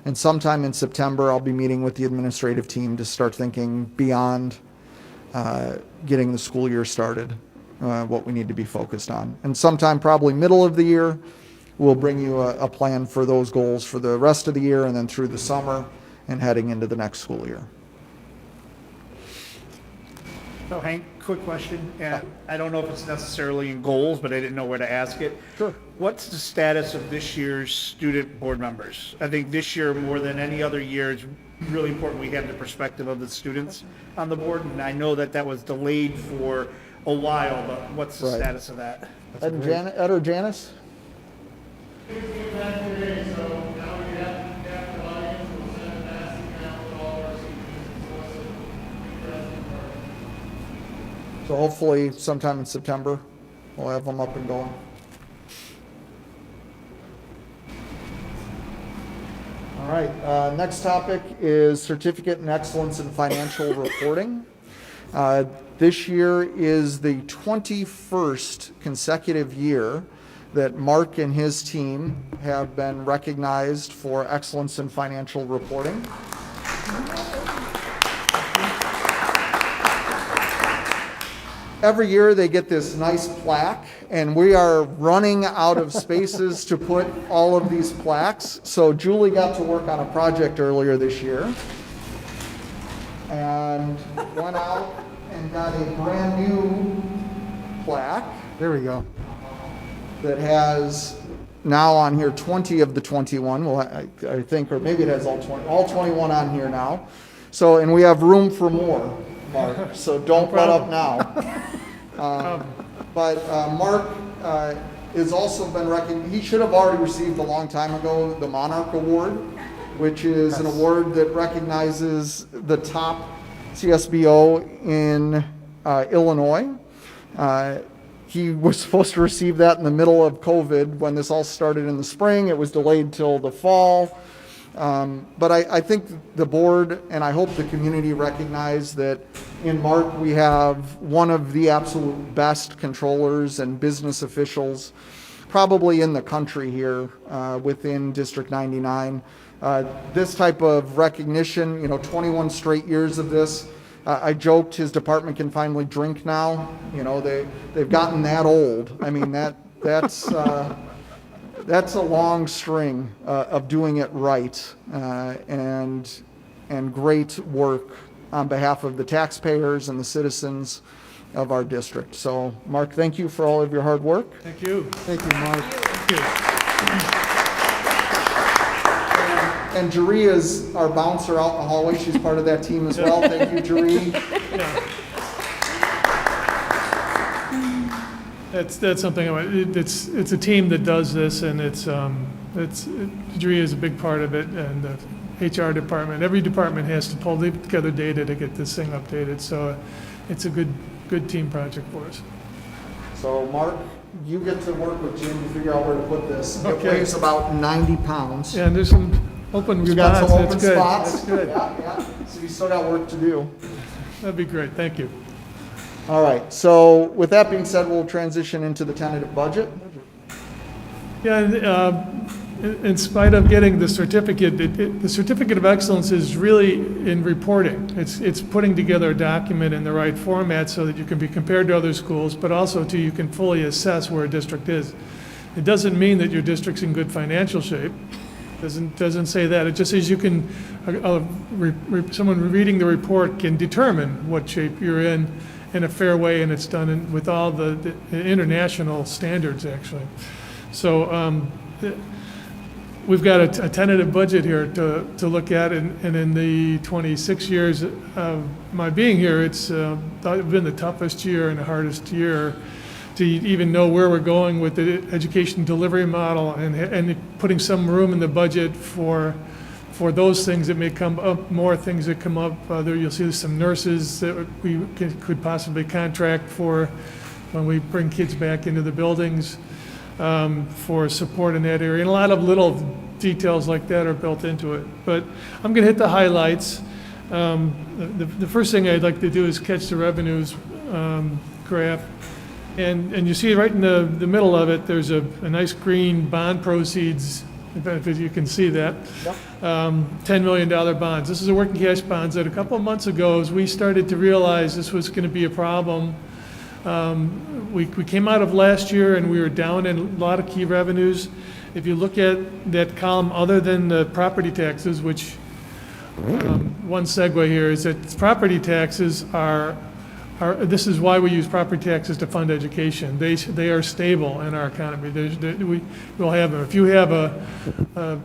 [SPEAKER 3] And sometime in September, I'll be meeting with the administrative team to start thinking beyond getting the school year started, what we need to be focused on. And sometime probably middle of the year, we'll bring you a plan for those goals for the rest of the year and then through the summer and heading into the next school year.
[SPEAKER 6] So Hank, quick question, and I don't know if it's necessarily in goals, but I didn't know where to ask it.
[SPEAKER 3] Sure.
[SPEAKER 6] What's the status of this year's student board members? I think this year, more than any other year, it's really important we have the perspective of the students on the board, and I know that that was delayed for a while, but what's the
[SPEAKER 3] Right.
[SPEAKER 6] status of that?
[SPEAKER 3] Ed or Janice? So hopefully sometime in September, we'll have them up and going. All right, next topic is Certificate in Excellence in Financial Reporting. This year is the 21st consecutive year that Mark and his team have been recognized for excellence in financial reporting. Every year they get this nice plaque, and we are running out of spaces to put all of these plaques. So Julie got to work on a project earlier this year and went out and got a brand new plaque
[SPEAKER 7] There we go.
[SPEAKER 3] that has now on here 20 of the 21. Well, I think, or maybe it has all 21 on here now. So, and we have room for more, Mark, so don't let up now. But Mark has also been recognized. He should have already received a long time ago the Monarch Award, which is an award that recognizes the top CSBO in Illinois. He was supposed to receive that in the middle of COVID when this all started in the spring. It was delayed till the fall. But I think the board and I hope the community recognize that in Mark we have one of the absolute best controllers and business officials probably in the country here within District 99. This type of recognition, 21 straight years of this. I joked his department can finally drink now. They've gotten that old. I mean, that's a long string of doing it right and great work on behalf of the taxpayers and the citizens of our district. So, Mark, thank you for all of your hard work.
[SPEAKER 5] Thank you.
[SPEAKER 7] Thank you, Mark.
[SPEAKER 5] Thank you.
[SPEAKER 3] And Jeree is our bouncer out in the hallway. She's part of that team as well. Thank you, Jeree.
[SPEAKER 5] That's something, it's a team that does this, and Jeree is a big part of it, and the HR department, every department has to pull together data to get this thing updated, so it's a good team project for us.
[SPEAKER 3] So Mark, you get to work with Jim to figure out where to put this. It
[SPEAKER 5] Okay.
[SPEAKER 3] weighs about 90 pounds.
[SPEAKER 5] Yeah, and there's some open
[SPEAKER 3] You got
[SPEAKER 5] spots,
[SPEAKER 3] some
[SPEAKER 5] that's
[SPEAKER 3] open
[SPEAKER 5] good,
[SPEAKER 3] spots?
[SPEAKER 5] that's good.
[SPEAKER 3] Yeah. So you still got work to do.
[SPEAKER 5] That'd be great, thank you.
[SPEAKER 3] All right, so with that being said, we'll transition into the tentative budget.
[SPEAKER 5] Yeah, and, in spite of getting the certificate, the Certificate of Excellence is really in reporting. It's putting together a document in the right format so that you can be compared to other schools, but also you can fully assess where a district is. It doesn't mean that your district's in good financial shape. Doesn't say that. It just says you can, someone reading the report can determine what shape you're in a fair way, and it's done with all the international standards, actually. So we've got a tentative budget here to look at, and in the 26 years of my being here, it's been the toughest year and the hardest year to even know where we're going with the education delivery model, and putting some room in the budget for those things that may come up, more things that come up. There you'll see some nurses that we could possibly contract for when we bring kids back into the buildings, for support in that area. And a lot of little details like that are built into it. But I'm going to hit the highlights. The first thing I'd like to do is catch the revenues graph. And you see right in the middle of it, there's a nice green bond proceeds, if you can see that.
[SPEAKER 3] Yep.
[SPEAKER 5] $10 million bonds. This is a working cash bonds that a couple of months ago, as we started to realize this was going to be a problem, we came out of last year and we were down in a lot of key revenues. If you look at that column, other than the property taxes, which one segue here is that property taxes this is why we use property taxes to fund education. They are stable in our economy. We'll have them. If you have an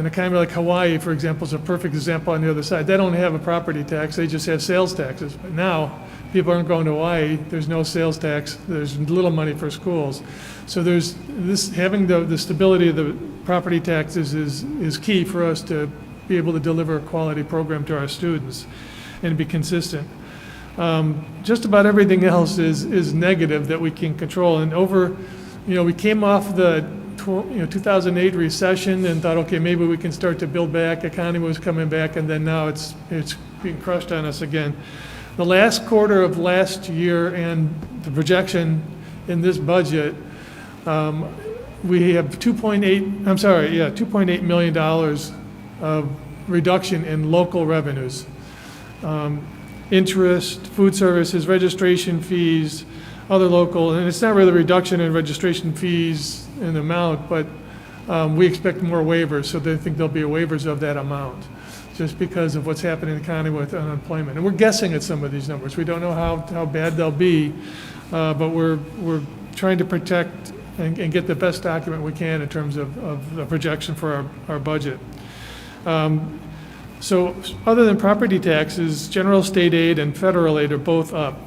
[SPEAKER 5] economy like Hawaii, for example, is a perfect example on the other side. They don't have a property tax. They just have sales taxes. But now people aren't going to Hawaii. There's no sales tax. There's little money for schools. So there's this having the stability of the property taxes is key for us to be able to deliver a quality program to our students and be consistent. Just about everything else is negative that we can control. And we came off the 2008 recession and thought, okay, maybe we can start to build back. Economy was coming back, and then now it's being crushed on us again. The last quarter of last year and the projection in this budget, we have $2.8 million of reduction in local revenues. Interest, food services, registration fees, other local, and it's not really a reduction in registration fees in amount, but we expect more waivers, so they think there'll be waivers of that amount, just because of what's happening in the economy with unemployment. And we're guessing at some of these numbers. We don't know how bad they'll be, but we're trying to protect and get the best document we can in terms of the projection for our budget. So other than property taxes, general state aid and federal aid are both up.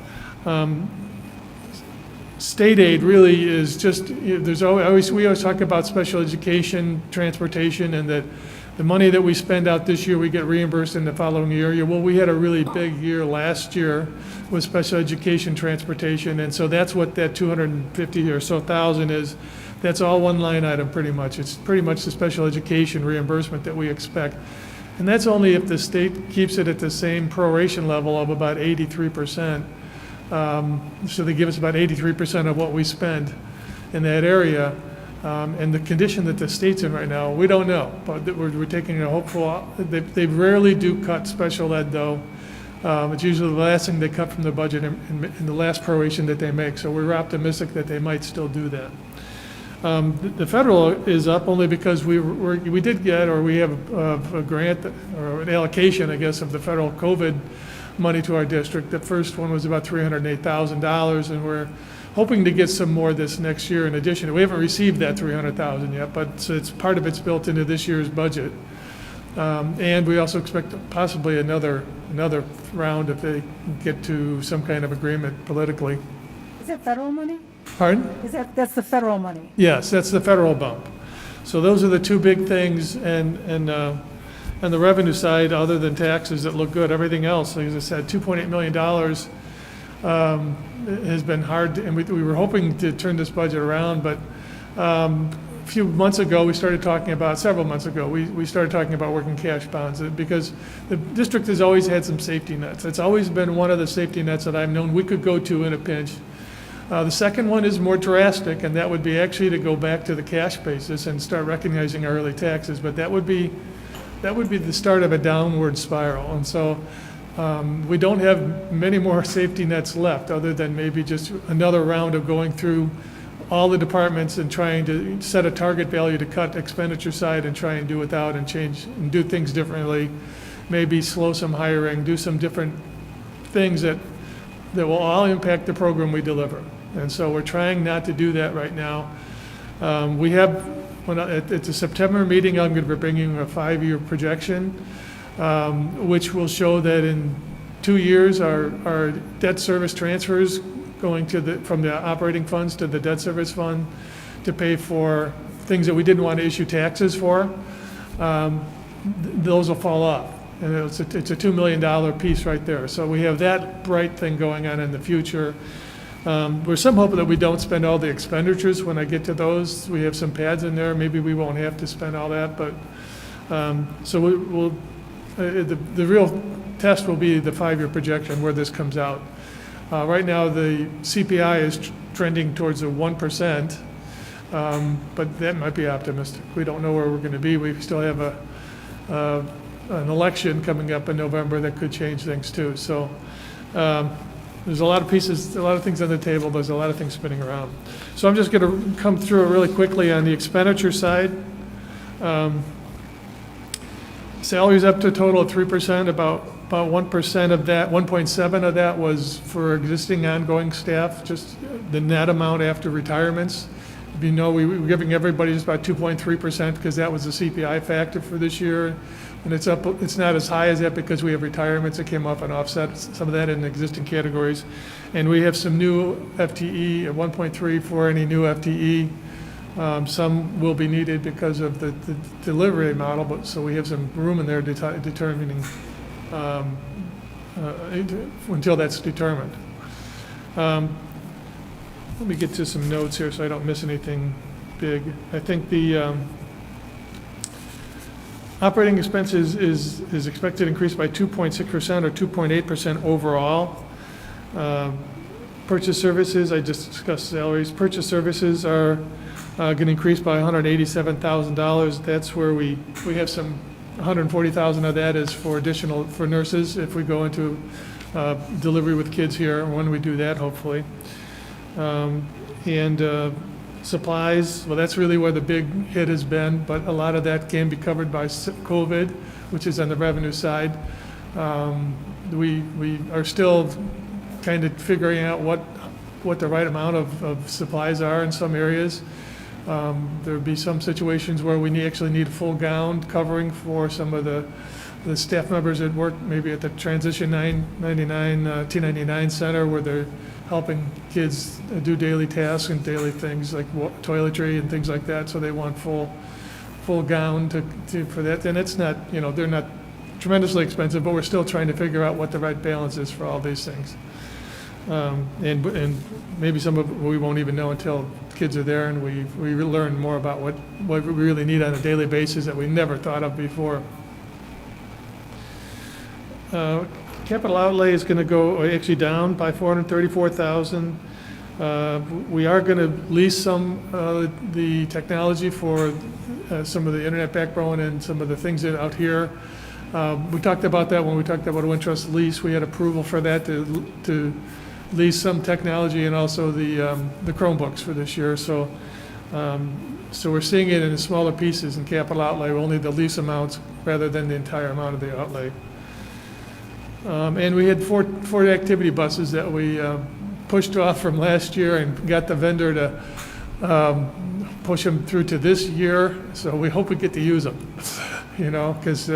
[SPEAKER 5] State aid really is just, we always talk about special education, transportation, and that the money that we spend out this year, we get reimbursed in the following year. Well, we had a really big year last year with special education transportation, and so that's what that 250 or so thousand is. That's all one line item pretty much. It's pretty much the special education reimbursement that we expect. And that's only if the state keeps it at the same proration level of about 83%. So they give us about 83% of what we spend in that area. And the condition that the state's in right now, we don't know. But we're taking a hopeful, they rarely do cut special ed though. It's usually the last thing they cut from the budget in the last proration that they make. So we're optimistic that they might still do that. The federal is up only because we did get, or we have a grant or an allocation, I guess, of the federal COVID money to our district. The first one was about $308,000, and we're hoping to get some more this next year in addition. We haven't received that $300,000 yet, but it's part of it's built into this year's budget. And we also expect possibly another round if they get to some kind of agreement politically.
[SPEAKER 1] Is that federal money?
[SPEAKER 5] Pardon?
[SPEAKER 1] That's the federal money?
[SPEAKER 5] Yes, that's the federal bump. So those are the two big things, and the revenue side, other than taxes, that look good. Everything else, like I said, $2.8 million has been hard, and we were hoping to turn this budget around, but a few months ago, several months ago, we started talking about working cash bonds, because the district has always had some safety nets. It's always been one of the safety nets that I've known we could go to in a pinch. The second one is more drastic, and that would be actually to go back to the cash basis and start recognizing our early taxes, but that would be the start of a downward spiral. And so we don't have many more safety nets left, other than maybe just another round of going through all the departments and trying to set a target value to cut expenditure side and try and do without and change and do things differently, maybe slow some hiring, do some different things that will all impact the program we deliver. And so we're trying not to do that right now. We have, at the September meeting, I'm going to be bringing a 5-year projection, which will show that in 2 years, our debt service transfers going from the operating funds to the debt service fund to pay for things that we didn't want to issue taxes for, those will fall off. And it's a $2 million piece right there. So we have that bright thing going on in the future. We're some hoping that we don't spend all the expenditures when I get to those. We have some pads in there. Maybe we won't have to spend all that, but so the real test will be the 5-year projection where this comes out. Right now, the CPI is trending towards a 1%, but that might be optimistic. We don't know where we're going to be. We still have an election coming up in November that could change things too. So there's a lot of pieces, a lot of things on the table. There's a lot of things spinning around. So I'm just going to come through it really quickly on the expenditure side. Salaries up to a total of 3%, about 1% of that, 1.7 of that was for existing ongoing staff, just the net amount after retirements. You know, we were giving everybody just about 2.3% because that was the CPI factor for this year. And it's up, it's not as high as that because we have retirements that came off and offset some of that in existing categories. And we have some new FTE at 1.3 for any new FTE. Some will be needed because of the delivery model, but so we have some room in there determining until that's determined. Let me get to some notes here so I don't miss anything big. I think the operating expenses is expected to increase by 2.6% or 2.8% overall. Purchase services, I just discussed salaries. Purchase services are going to increase by $187,000. That's where we have some, $140,000 of that is for additional, for nurses if we go into delivery with kids here, when we do that, hopefully. And supplies, well, that's really where the big hit has been, but a lot of that can be covered by COVID, which is on the revenue side. We are still kind of figuring out what the right amount of supplies are in some areas. There'll be some situations where we actually need a full gown covering for some of the staff members that work maybe at the Transition 999, T99 Center, where they're helping kids do daily tasks and daily things like toiletry and things like that. So they want full gown for that. And it's not, you know, they're not tremendously expensive, but we're still trying to figure out what the right balance is for all these things. And maybe some of it we won't even know until kids are there and we learn more about what we really need on a daily basis that we never thought of before. Capital outlay is going to go actually down by $434,000. We are going to lease some the technology for some of the internet backbone and some of the things that out here. We talked about that when we talked about a Wintrust lease. We had approval for that to lease some technology and also the Chromebooks for this year. So we're seeing it in smaller pieces in capital outlay, only the lease amounts rather than the entire amount of the outlay. And we had four activity buses that we pushed off from last year and got the vendor to push them through to this year. So we hope we get to use them. you know, because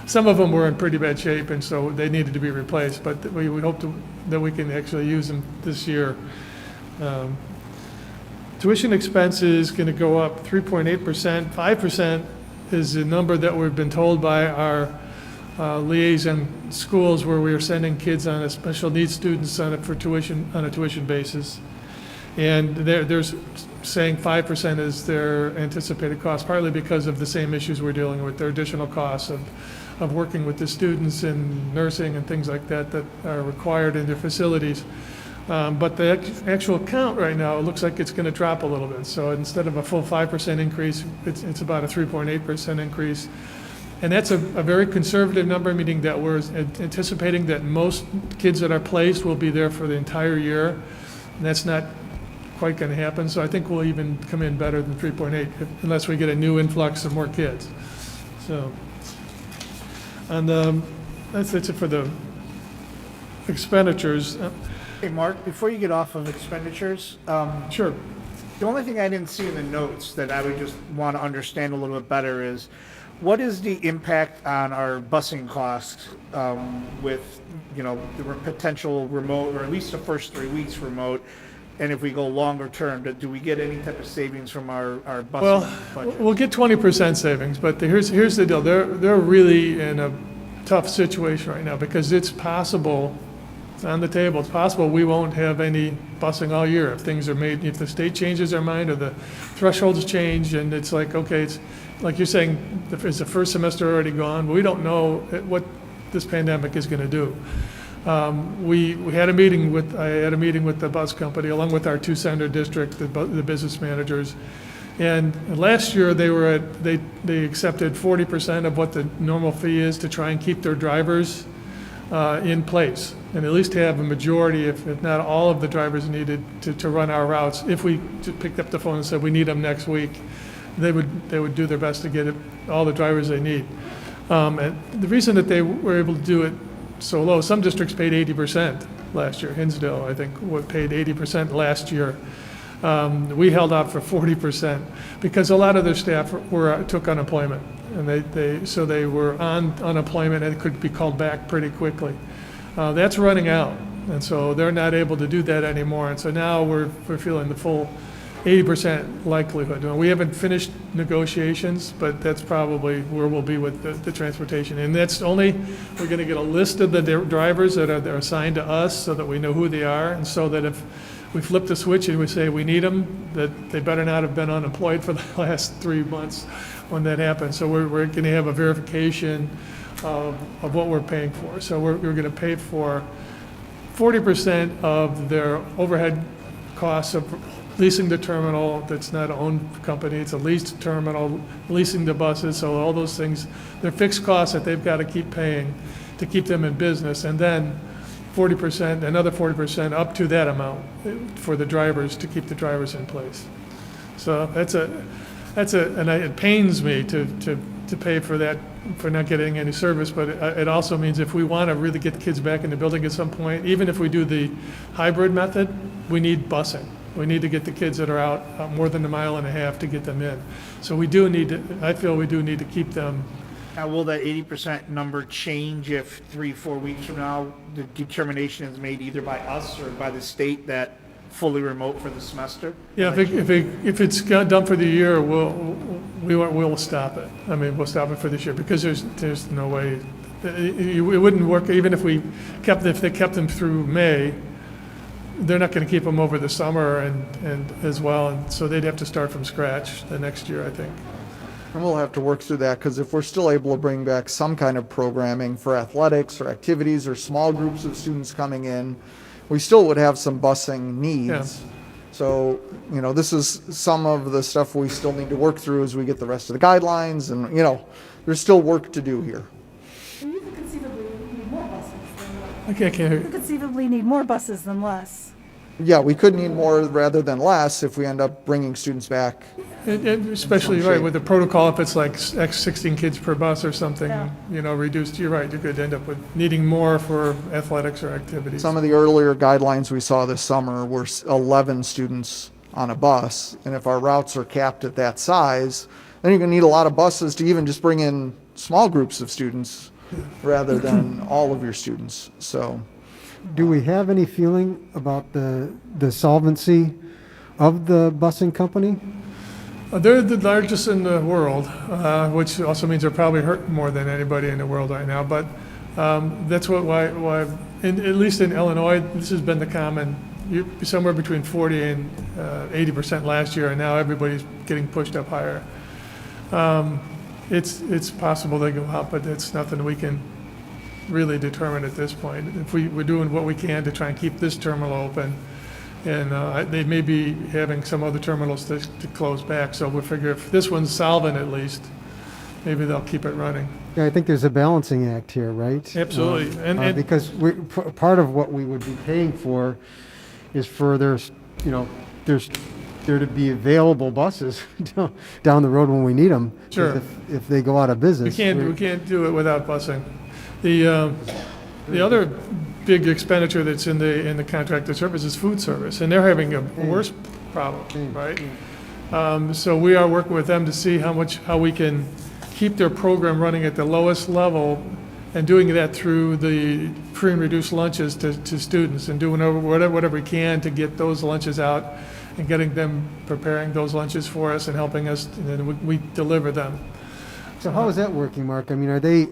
[SPEAKER 5] some of them were in pretty bad shape, and so they needed to be replaced, but we hope that we can actually use them this year. Tuition expense is going to go up 3.8%. 5% is the number that we've been told by our liaison schools where we are sending kids on a special needs students on a tuition basis. And they're saying 5% is their anticipated cost, partly because of the same issues we're dealing with, their additional costs of working with the students in nursing and things like that that are required in their facilities. But the actual count right now, it looks like it's going to drop a little bit. So instead of a full 5% increase, it's about a 3.8% increase. And that's a very conservative number, meaning that we're anticipating that most kids that are placed will be there for the entire year. And that's not quite going to happen. So I think we'll even come in better than 3.8 unless we get a new influx of more kids. So, and that's it for the expenditures.
[SPEAKER 6] Hey, Mark, before you get off of expenditures,
[SPEAKER 5] Sure.
[SPEAKER 6] the only thing I didn't see in the notes that I would just want to understand a little bit better is, what is the impact on our busing costs with, you know, the potential remote, or at least the first 3 weeks remote? And if we go longer term, do we get any type of savings from our busing
[SPEAKER 5] Well,
[SPEAKER 6] budget?
[SPEAKER 5] we'll get 20% savings, but here's the deal. They're really in a tough situation right now because it's possible, it's on the table, it's possible we won't have any busing all year if things are made, if the state changes their mind or the thresholds change and it's like, okay, it's like you're saying, is the first semester already gone? We don't know what this pandemic is going to do. We had a meeting with, I had a meeting with the bus company along with our 2 center district, the business managers. And last year they accepted 40% of what the normal fee is to try and keep their drivers in place and at least have a majority, if not all of the drivers needed to run our routes. If we just picked up the phone and said we need them next week, they would do their best to get all the drivers they need. And the reason that they were able to do it so low, some districts paid 80% last year. Hinsdale, I think, paid 80% last year. We held out for 40% because a lot of their staff took unemployment, and so they were on unemployment and could be called back pretty quickly. That's running out, and so they're not able to do that anymore. And so now we're feeling the full 80% likelihood. We haven't finished negotiations, but that's probably where we'll be with the transportation. And that's only, we're going to get a list of the drivers that are assigned to us so that we know who they are, and so that if we flip the switch and we say we need them, that they better not have been unemployed for the last 3 months when that happens. So we're going to have a verification of what we're paying for. So we're going to pay for 40% of their overhead costs of leasing the terminal. That's not an owned company, it's a leased terminal, leasing the buses, so all those things, they're fixed costs that they've got to keep paying to keep them in business, and then 40%, another 40% up to that amount for the drivers, to keep the drivers in place. So and it pains me to pay for that, for not getting any service, but it also means if we want to really get the kids back in the building at some point, even if we do the hybrid method, we need busing. We need to get the kids that are out more than 1.5 miles to get them in. So we do need to, I feel we do need to keep them.
[SPEAKER 6] Now, will that 80% number change if 3-4 weeks from now, the determination is made either by us or by the state that fully remote for the semester?
[SPEAKER 5] Yeah, if it's done for the year, we'll stop it. I mean, we'll stop it for this year because there's no way, it wouldn't work even if they kept them through May. They're not going to keep them over the summer and as well, and so they'd have to start from scratch the next year, I think.
[SPEAKER 3] And we'll have to work through that because if we're still able to bring back some kind of programming for athletics or activities or small groups of students coming in, we still would have some busing needs.
[SPEAKER 5] Yeah.
[SPEAKER 3] So, this is some of the stuff we still need to work through as we get the rest of the guidelines, and, there's still work to do here.
[SPEAKER 1] And you could conceivably need more buses than less.
[SPEAKER 5] Okay, I can't hear
[SPEAKER 1] You
[SPEAKER 5] you.
[SPEAKER 1] could conceivably need more buses than less.
[SPEAKER 3] Yeah, we could need more rather than less if we end up bringing students back.
[SPEAKER 5] Especially, right, with the protocol, if it's like 16 kids per bus or something,
[SPEAKER 1] Yeah.
[SPEAKER 5] reduced, you're right, you could end up with needing more for athletics or activities.
[SPEAKER 3] Some of the earlier guidelines we saw this summer were 11 students on a bus, and if our routes are capped at that size, then you're going to need a lot of buses to even just bring in small groups of students rather than all of your students. So,
[SPEAKER 7] Do we have any feeling about the solvency of the busing company?
[SPEAKER 5] They're the largest in the world, which also means they're probably hurting more than anybody in the world right now. But that's why at least in Illinois, this has been the common, somewhere between 40 and 80% last year, and now everybody's getting pushed up higher. It's possible they go up, but it's nothing we can really determine at this point. If we're doing what we can to try and keep this terminal open, and they may be having some other terminals to close back, so we'll figure if this one's solvent at least, maybe they'll keep it running.
[SPEAKER 7] Yeah, I think there's a balancing act here, right?
[SPEAKER 5] Absolutely. And
[SPEAKER 7] because part of what we would be paying for is for there's there to be available buses down the road when we need them.
[SPEAKER 5] Sure.
[SPEAKER 7] If they go out of business.
[SPEAKER 5] we can't do it without busing. The other big expenditure that's in the contracted service is food service, and they're having a worse problem, right? So we are working with them to see how we can keep their program running at the lowest level, and doing that through the free and reduced lunches to students, and doing whatever we can to get those lunches out and getting them preparing those lunches for us and helping us, and then we deliver them.
[SPEAKER 7] So how is that working, Mark? I mean, are they,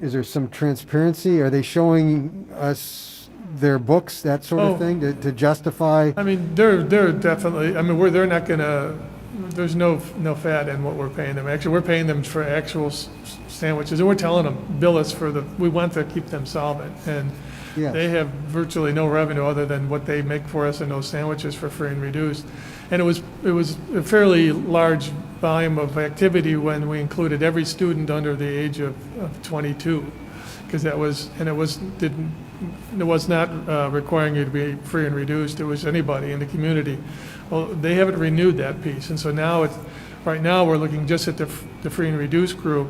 [SPEAKER 7] is there some transparency? Are they showing us their books, that sort of thing, to justify?
[SPEAKER 5] I mean, they're definitely, I mean, they're not gonna, there's no fat in what we're paying them. Actually, we're paying them for actual sandwiches, and we're telling them, bill us for we want to keep them solvent. And
[SPEAKER 7] Yes.
[SPEAKER 5] they have virtually no revenue other than what they make for us in those sandwiches for free and reduced. And it was a fairly large volume of activity when we included every student under the age of 22, because it was not requiring you to be free and reduced. It was anybody in the community. Well, they haven't renewed that piece, and so now right now we're looking just at the free and reduced group,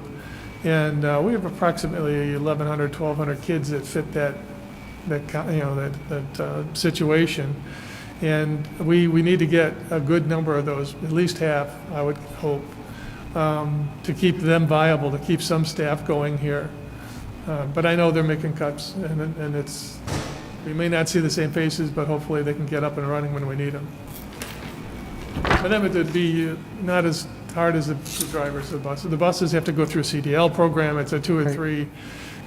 [SPEAKER 5] and we have approximately 1,100, 1,200 kids that fit that situation. And we need to get a good number of those, at least half, I would hope, to keep them viable, to keep some staff going here. But I know they're making cuts, and we may not see the same faces, but hopefully they can get up and running when we need them. For them, it would be not as hard as the drivers of the buses. The buses have to go through a CDL program. It's a 2 or 3,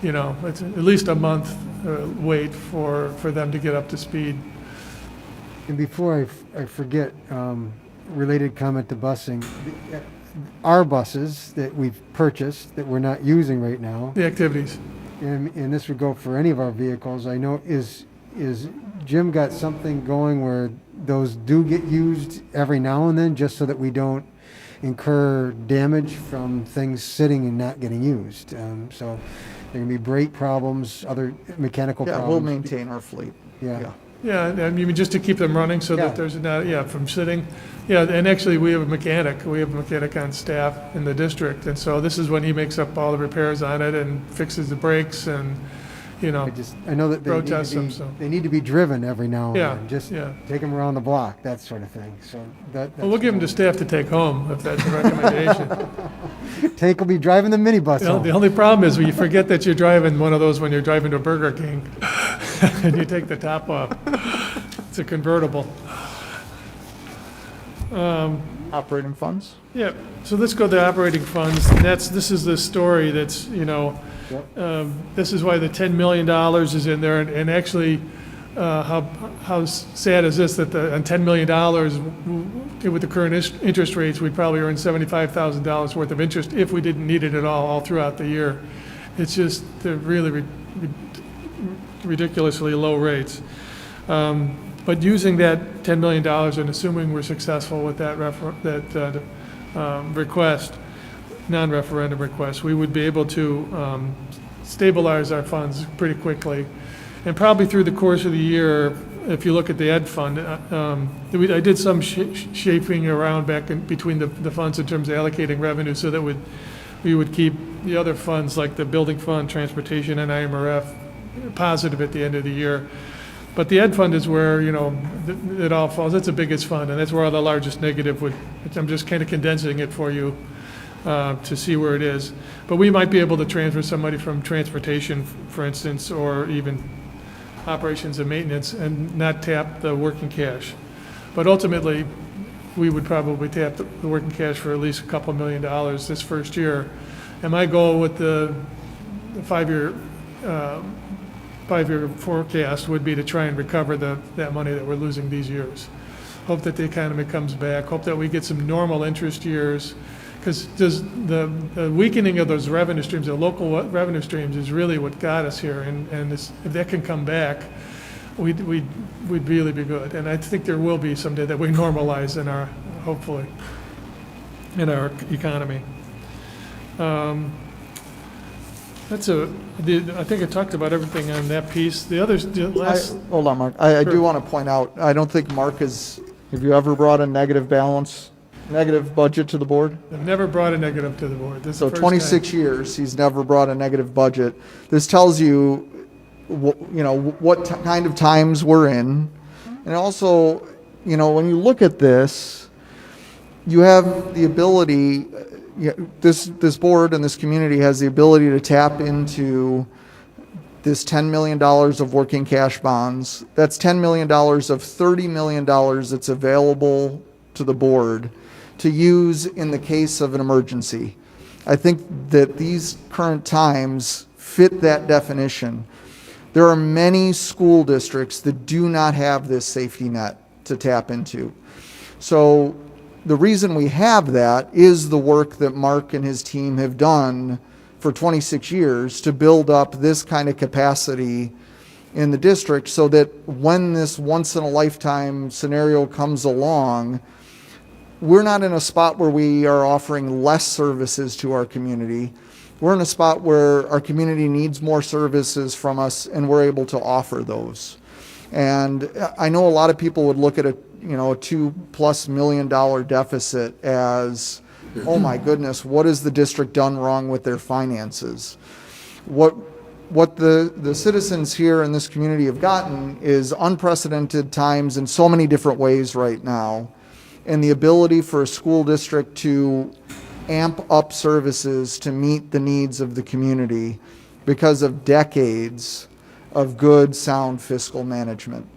[SPEAKER 5] it's at least a month wait for them to get up to speed.
[SPEAKER 7] And before I forget, related comment to busing, our buses that we've purchased that we're not using right now,
[SPEAKER 5] The activities.
[SPEAKER 7] and this would go for any of our vehicles, I know, is Jim got something going where those do get used every now and then, just so that we don't incur damage from things sitting and not getting used. So there can be brake problems, other mechanical
[SPEAKER 3] yeah,
[SPEAKER 7] problems.
[SPEAKER 3] we'll maintain our fleet.
[SPEAKER 7] Yeah.
[SPEAKER 5] Yeah, I mean, just to keep them running so
[SPEAKER 7] Yeah.
[SPEAKER 5] that there's not, from sitting. Yeah, and actually, we have a mechanic. We have a mechanic on staff in the district, and so this is when he makes up all the repairs on it and fixes the brakes and,
[SPEAKER 7] I know that
[SPEAKER 5] road tests them, so.
[SPEAKER 7] they need to be driven every now and
[SPEAKER 5] Yeah,
[SPEAKER 7] then. Just
[SPEAKER 5] yeah.
[SPEAKER 7] take them around the block, that sort of thing. So
[SPEAKER 5] Well, we'll give them to staff to take home, if that's a recommendation.
[SPEAKER 7] Tank will be driving the minibus home.
[SPEAKER 5] The only problem is when you forget that you're driving one of those when you're driving to Burger King, and you take the top off. It's a convertible.
[SPEAKER 3] Operating funds?
[SPEAKER 5] Yeah, so let's go to the operating funds, and this is the story that's, this is why the $10 million is in there, and actually, how sad is this, that on $10 million, with the current interest rates, we'd probably earn $75,000 worth of interest if we didn't need it at all throughout the year. It's just, they're really ridiculously low rates. But using that $10 million and assuming we're successful with that request, non-referendum request, we would be able to stabilize our funds pretty quickly. And probably through the course of the year, if you look at the ed fund, I did some shaping around back between the funds in terms of allocating revenue so that we would keep the other funds like the building fund, transportation, and IMRF positive at the end of the year. But the ed fund is where, it all falls. That's the biggest fund, and that's where the largest negative would, I'm just kind of condensing it for you to see where it is. But we might be able to transfer somebody from transportation, for instance, or even operations and maintenance, and not tap the working cash. But ultimately, we would probably tap the working cash for at least a couple $1 million this first year. And my goal with the five-year forecast would be to try and recover that money that we're losing these years. Hope that the economy comes back, hope that we get some normal interest years, because the weakening of those revenue streams, the local revenue streams, is really what got us here, and if that can come back, we'd really be good. And I think there will be someday that we normalize hopefully, in our economy. I think I talked about everything on that piece. The others,
[SPEAKER 3] Hold on, Mark. I do
[SPEAKER 5] Sure.
[SPEAKER 3] want to point out, I don't think Mark have you ever brought a negative budget to the board?
[SPEAKER 5] I've never brought a negative to the board. This is
[SPEAKER 3] So
[SPEAKER 5] the first time.
[SPEAKER 3] 26 years, he's never brought a negative budget. This tells you, what kind of times we're in. And also, when you look at this, you have the ability, this board and this community has the ability to tap into this $10 million of working cash bonds. That's $10 million of $30 million that's available to the board to use in the case of an emergency. I think that these current times fit that definition. There are many school districts that do not have this safety net to tap into. So the reason we have that is the work that Mark and his team have done for 26 years to build up this kind of capacity in the district, so that when this once-in-a-lifetime scenario comes along, we're not in a spot where we are offering less services to our community. We're in a spot where our community needs more services from us, and we're able to offer those. And I know a lot of people would look at a $2+ million deficit as, oh my goodness, what has the district done wrong with their finances? What the citizens here in this community have gotten is unprecedented times in so many different ways right now, and the ability for a school district to amp up services to meet the needs of the community because of decades of good, sound fiscal management.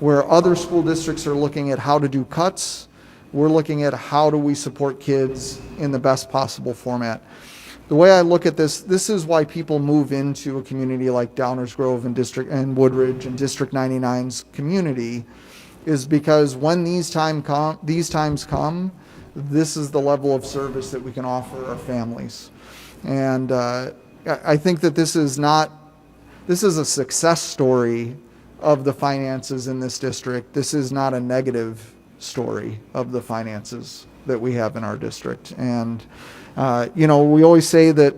[SPEAKER 3] Where other school districts are looking at how to do cuts, we're looking at how do we support kids in the best possible format. The way I look at this is why people move into a community like Downers Grove and Woodridge and District 99's community, is because when these times come, this is the level of service that we can offer our families. And I think that this is a success story of the finances in this district. This is not a negative story of the finances that we have in our district. And, we always say that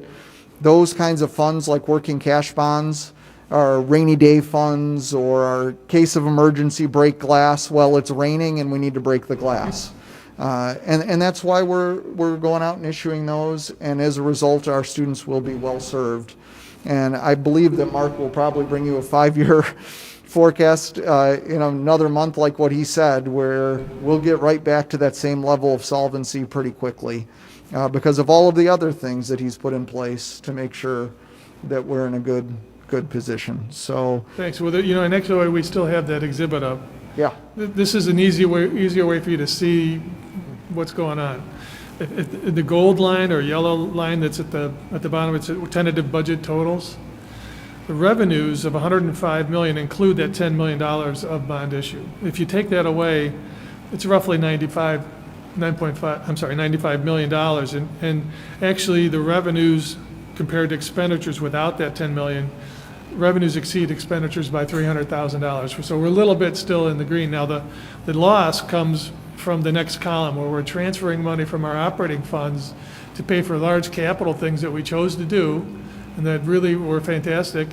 [SPEAKER 3] those kinds of funds like working cash bonds are rainy day funds, or our case of emergency break glass. Well, it's raining and we need to break the glass. And that's why we're going out and issuing those. And as a result, our students will be well served. And I believe that Mark will probably bring you a 5-year forecast in another month, like what he said, where we'll get right back to that same level of solvency pretty quickly because of all of the other things that he's put in place to make sure that we're in a good position. So
[SPEAKER 5] thanks. Well, and actually, we still have that exhibit up.
[SPEAKER 3] yeah,
[SPEAKER 5] This is an easier way for you to see what's going on. The gold line or yellow line that's at the bottom, it's tentative budget totals. The revenues of $105 million include that $10 million of bond issue. If you take that away, it's roughly $95 million. And actually, the revenues compared to expenditures without that $10 million, revenues exceed expenditures by $300,000. So we're a little bit still in the green. Now, the loss comes from the next column, where we're transferring money from our operating funds to pay for large capital things that we chose to do, and that really were fantastic.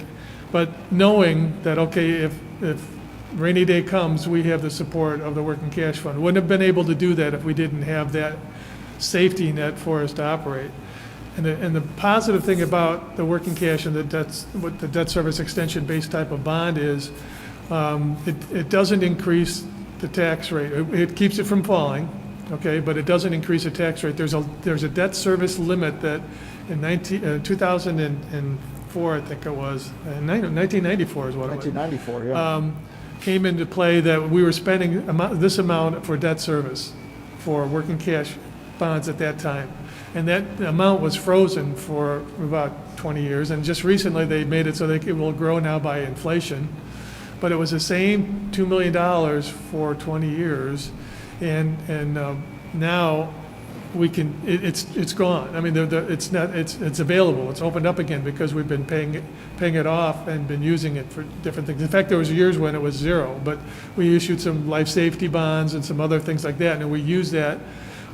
[SPEAKER 5] But knowing that, okay, if rainy day comes, we have the support of the working cash fund. Wouldn't have been able to do that if we didn't have that safety net for us to operate. And the positive thing about the working cash and the debt service extension based type of bond is It doesn't increase the tax rate. It keeps it from falling, okay, but it doesn't increase the tax rate. There's a debt service limit that in 2004, I think it was, 1994 is what it was.
[SPEAKER 3] 1994, yeah.
[SPEAKER 5] Came into play that we were spending this amount for debt service for working cash bonds at that time. And that amount was frozen for about 20 years. And just recently, they made it so that it will grow now by inflation. But it was the same $2 million for 20 years. And now we can, it's gone. I mean, it's available. It's opened up again because we've been paying it off and been using it for different things. In fact, there was years when it was zero, but we issued some life safety bonds and some other things like that, and we used that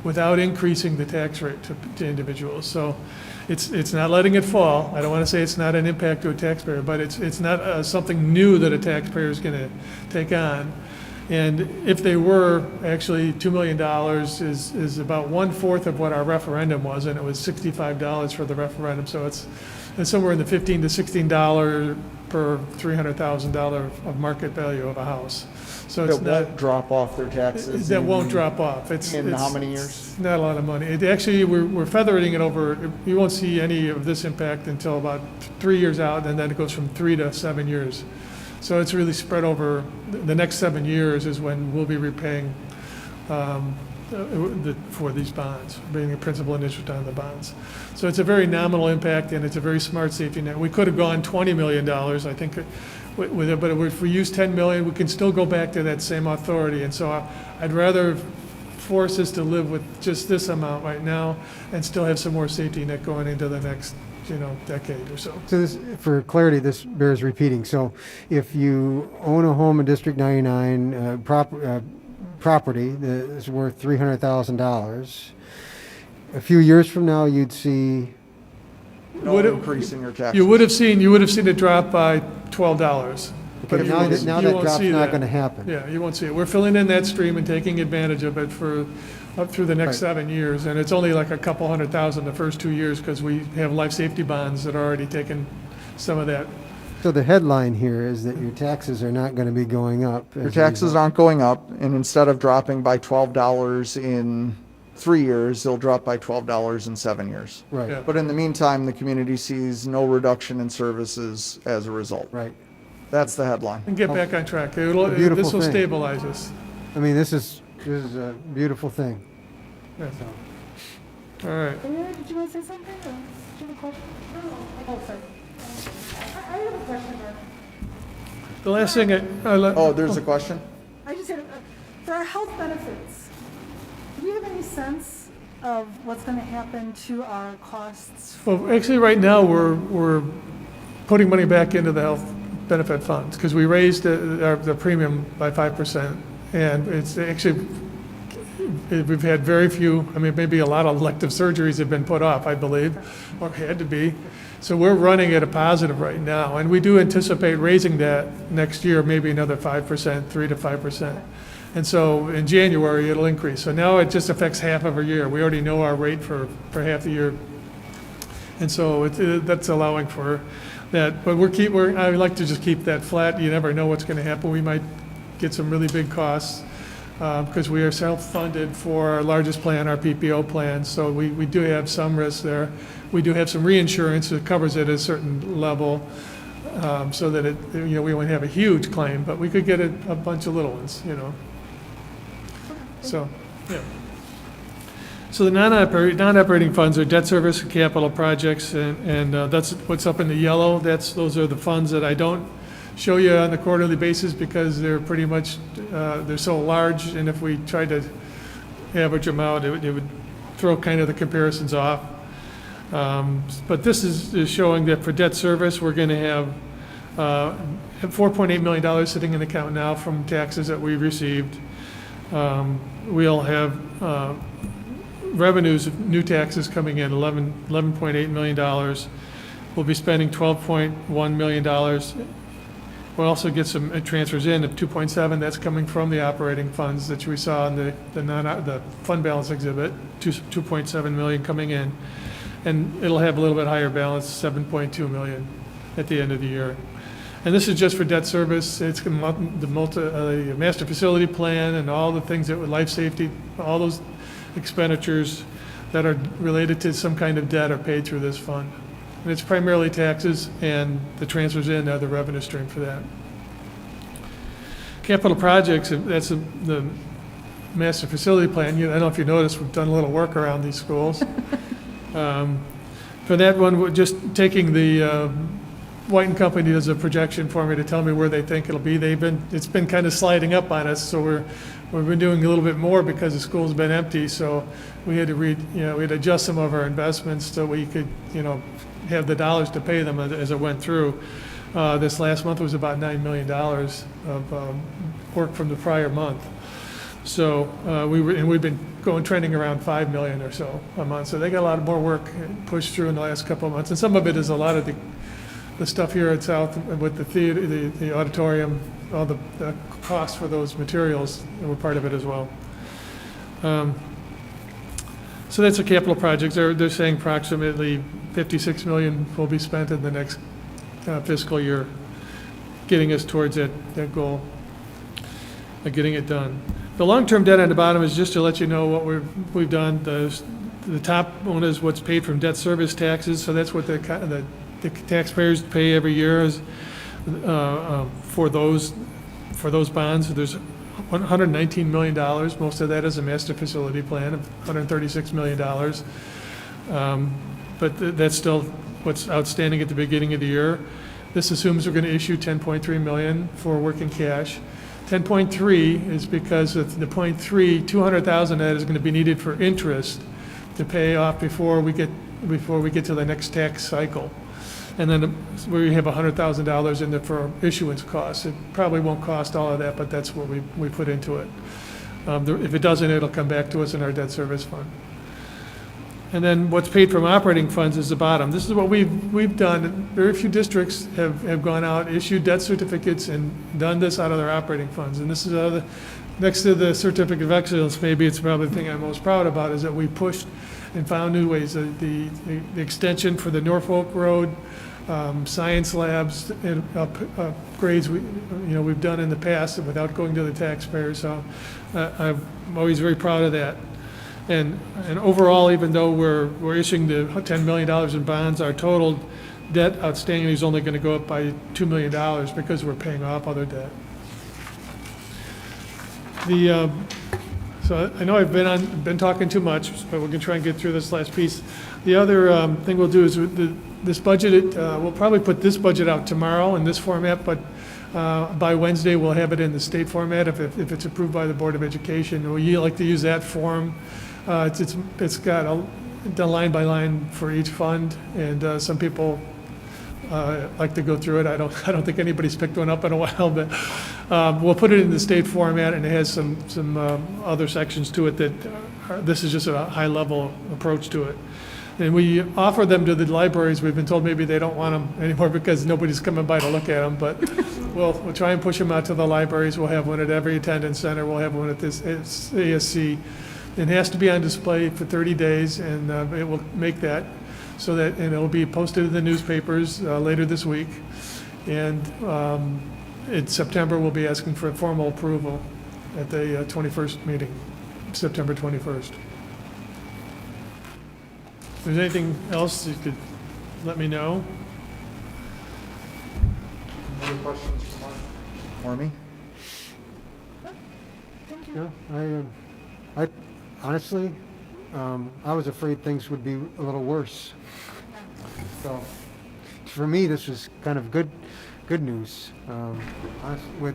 [SPEAKER 5] without increasing the tax rate to individuals. So it's not letting it fall. I don't want to say it's not an impact to a taxpayer, but it's not something new that a taxpayer is going to take on. And if they were, actually, $2 million is about 1/4 of what our referendum was, and it was $65 for the referendum. So it's somewhere in the $15 to $16 per $300,000 of market value of a house. So it's
[SPEAKER 3] That won't drop off their taxes.
[SPEAKER 5] that won't drop off.
[SPEAKER 3] In how many years?
[SPEAKER 5] It's not a lot of money. Actually, we're feathering it over. You won't see any of this impact until about 3 years out, and then it goes from 3 to 7 years. So it's really spread over, the next 7 years is when we'll be repaying for these bonds, being the principal and interest on the bonds. So it's a very nominal impact, and it's a very smart safety net. We could have gone $20 million, I think, with it, but if we use $10 million, we can still go back to that same authority. And so I'd rather force us to live with just this amount right now and still have some more safety net going into the next decade or so.
[SPEAKER 7] So this, for clarity, this bears repeating. So if you own a home in District 99 property that is worth $300,000, a few years from now, you'd see
[SPEAKER 3] No increasing your taxes.
[SPEAKER 5] You would have seen it drop by $12.
[SPEAKER 7] okay,
[SPEAKER 3] if
[SPEAKER 7] now
[SPEAKER 3] you-
[SPEAKER 7] that, now
[SPEAKER 5] you
[SPEAKER 7] that
[SPEAKER 5] won't
[SPEAKER 7] drop's
[SPEAKER 5] see
[SPEAKER 7] not
[SPEAKER 5] that.
[SPEAKER 7] going to happen.
[SPEAKER 5] Yeah, you won't see it. We're filling in that stream and taking advantage of it for up through the next
[SPEAKER 7] Right.
[SPEAKER 5] 7 years. And it's only like a couple $100,000 the first 2 years because we have life safety bonds that are already taking some of that.
[SPEAKER 7] So the headline here is that your taxes are not going to be going up.
[SPEAKER 3] Your taxes aren't going up, and instead of dropping by $12 in 3 years, they'll drop by $12 in 7 years.
[SPEAKER 7] Right,
[SPEAKER 5] Yeah.
[SPEAKER 3] But in the meantime, the community sees no reduction in services as a result.
[SPEAKER 7] right.
[SPEAKER 3] That's the headline.
[SPEAKER 5] And get back on track.
[SPEAKER 7] Beautiful
[SPEAKER 5] This will
[SPEAKER 7] thing.
[SPEAKER 5] stabilize us.
[SPEAKER 7] I mean, this is a beautiful thing.
[SPEAKER 5] Yeah. All right.
[SPEAKER 1] Maria, did you want to say something? Or did you have a question? Oh, sorry. I have a question, Mark.
[SPEAKER 5] The last thing
[SPEAKER 3] Oh, there's a question?
[SPEAKER 1] I just had, for our health benefits, do you have any sense of what's going to happen to our costs?
[SPEAKER 5] Well, actually, right now, we're putting money back into the health benefit funds because we raised the premium by 5%. And it's actually, we've had very few, I mean, maybe a lot of elective surgeries have been put off, I believe, or had to be. So we're running at a positive right now. And we do anticipate raising that next year, maybe another 5%, 3 to 5%. And so in January, it'll increase. So now it just affects half of a year. We already know our rate for half the year. And so that's allowing for that. But I would like to just keep that flat. You never know what's going to happen. We might get some really big costs because we are self-funded for our largest plan, our PPO plan. So we do have some risk there. We do have some reinsurance that covers it at a certain level so that we won't have a huge claim, but we could get a bunch of little ones, So, yeah. So the non-operating funds are debt service and capital projects, and that's what's up in the yellow. Those are the funds that I don't show you on a quarterly basis because they're pretty much, they're so large, and if we tried to average them out, it would throw kind of the comparisons off. But this is showing that for debt service, we're going to have $4.8 million sitting in the account now from taxes that we've received. We'll have revenues of new taxes coming in, $11.8 million. We'll be spending $12.1 million. We'll also get some transfers in of 2.7. That's coming from the operating funds that we saw in the fund balance exhibit, 2.7 million coming in. And it'll have a little bit higher balance, 7.2 million at the end of the year. And this is just for debt service. It's the master facility plan and all the things that with life safety, all those expenditures that are related to some kind of debt are paid through this fund. And it's primarily taxes, and the transfers in are the revenue stream for that. Capital projects, that's the master facility plan. I don't know if you noticed, we've done a little work around these schools. For that one, we're just taking the White and Company does a projection for me to tell me where they think it'll be. It's been kind of sliding up on us, so we've been doing a little bit more because the school's been empty. So we had to we had to adjust some of our investments so we could, have the dollars to pay them as it went through. This last month was about $9 million of work from the prior month. So we've been trending around 5 million or so a month. So they got a lot more work pushed through in the last couple of months, and some of it is a lot of the stuff here at South with the theater, the auditorium, all the costs for those materials were part of it as well. So that's a capital project. They're saying approximately 56 million will be spent in the next fiscal year, getting us towards that goal of getting it done. The long-term debt on the bottom is just to let you know what we've done. The top one is what's paid from debt service taxes, so that's what the taxpayers pay every year is for those bonds. There's $119 million. Most of that is a master facility plan of $136 million. But that's still what's outstanding at the beginning of the year. This assumes we're going to issue 10.3 million for working cash. 10.3 is because of the 0.3, 200,000 of that is going to be needed for interest to pay off before we get to the next tax cycle. And then we have $100,000 in there for issuance costs. It probably won't cost all of that, but that's what we put into it. If it doesn't, it'll come back to us in our debt service fund. And then what's paid from operating funds is the bottom. This is what we've done. Very few districts have gone out, issued debt certificates, and done this out of their operating funds. And this is next to the certificate of excellence, maybe it's probably the thing I'm most proud about, is that we pushed and found new ways. The extension for the Norfolk Road, science labs, and upgrades we've done in the past without going to the taxpayers. So I'm always very proud of that. And overall, even though we're issuing the $10 million in bonds, our total debt outstanding is only going to go up by $2 million because we're paying off other debt. So I know I've been talking too much, but we're going to try and get through this last piece. The other thing we'll do is this budget. We'll probably put this budget out tomorrow in this format, but by Wednesday we'll have it in the state format if it's approved by the Board of Education. We like to use that form. It's got a line by line for each fund, and some people like to go through it. I don't think anybody's picked one up in a while, but we'll put it in the state format, and it has some other sections to it that this is just a high level approach to it. And we offer them to the libraries. We've been told maybe they don't want them anymore because nobody's coming by to look at them, but we'll try and push them out to the libraries. We'll have one at every attendance center. We'll have one at this ASC. It has to be on display for 30 days, and it will make that so that, and it'll be posted in the newspapers later this week. And in September, we'll be asking for formal approval at the 21st meeting, September 21st. If there's anything else, you could let me know.
[SPEAKER 3] Any questions for me?
[SPEAKER 7] Yeah, I honestly, I was afraid things would be a little worse. So, for me, this was kind of good news. Honestly, with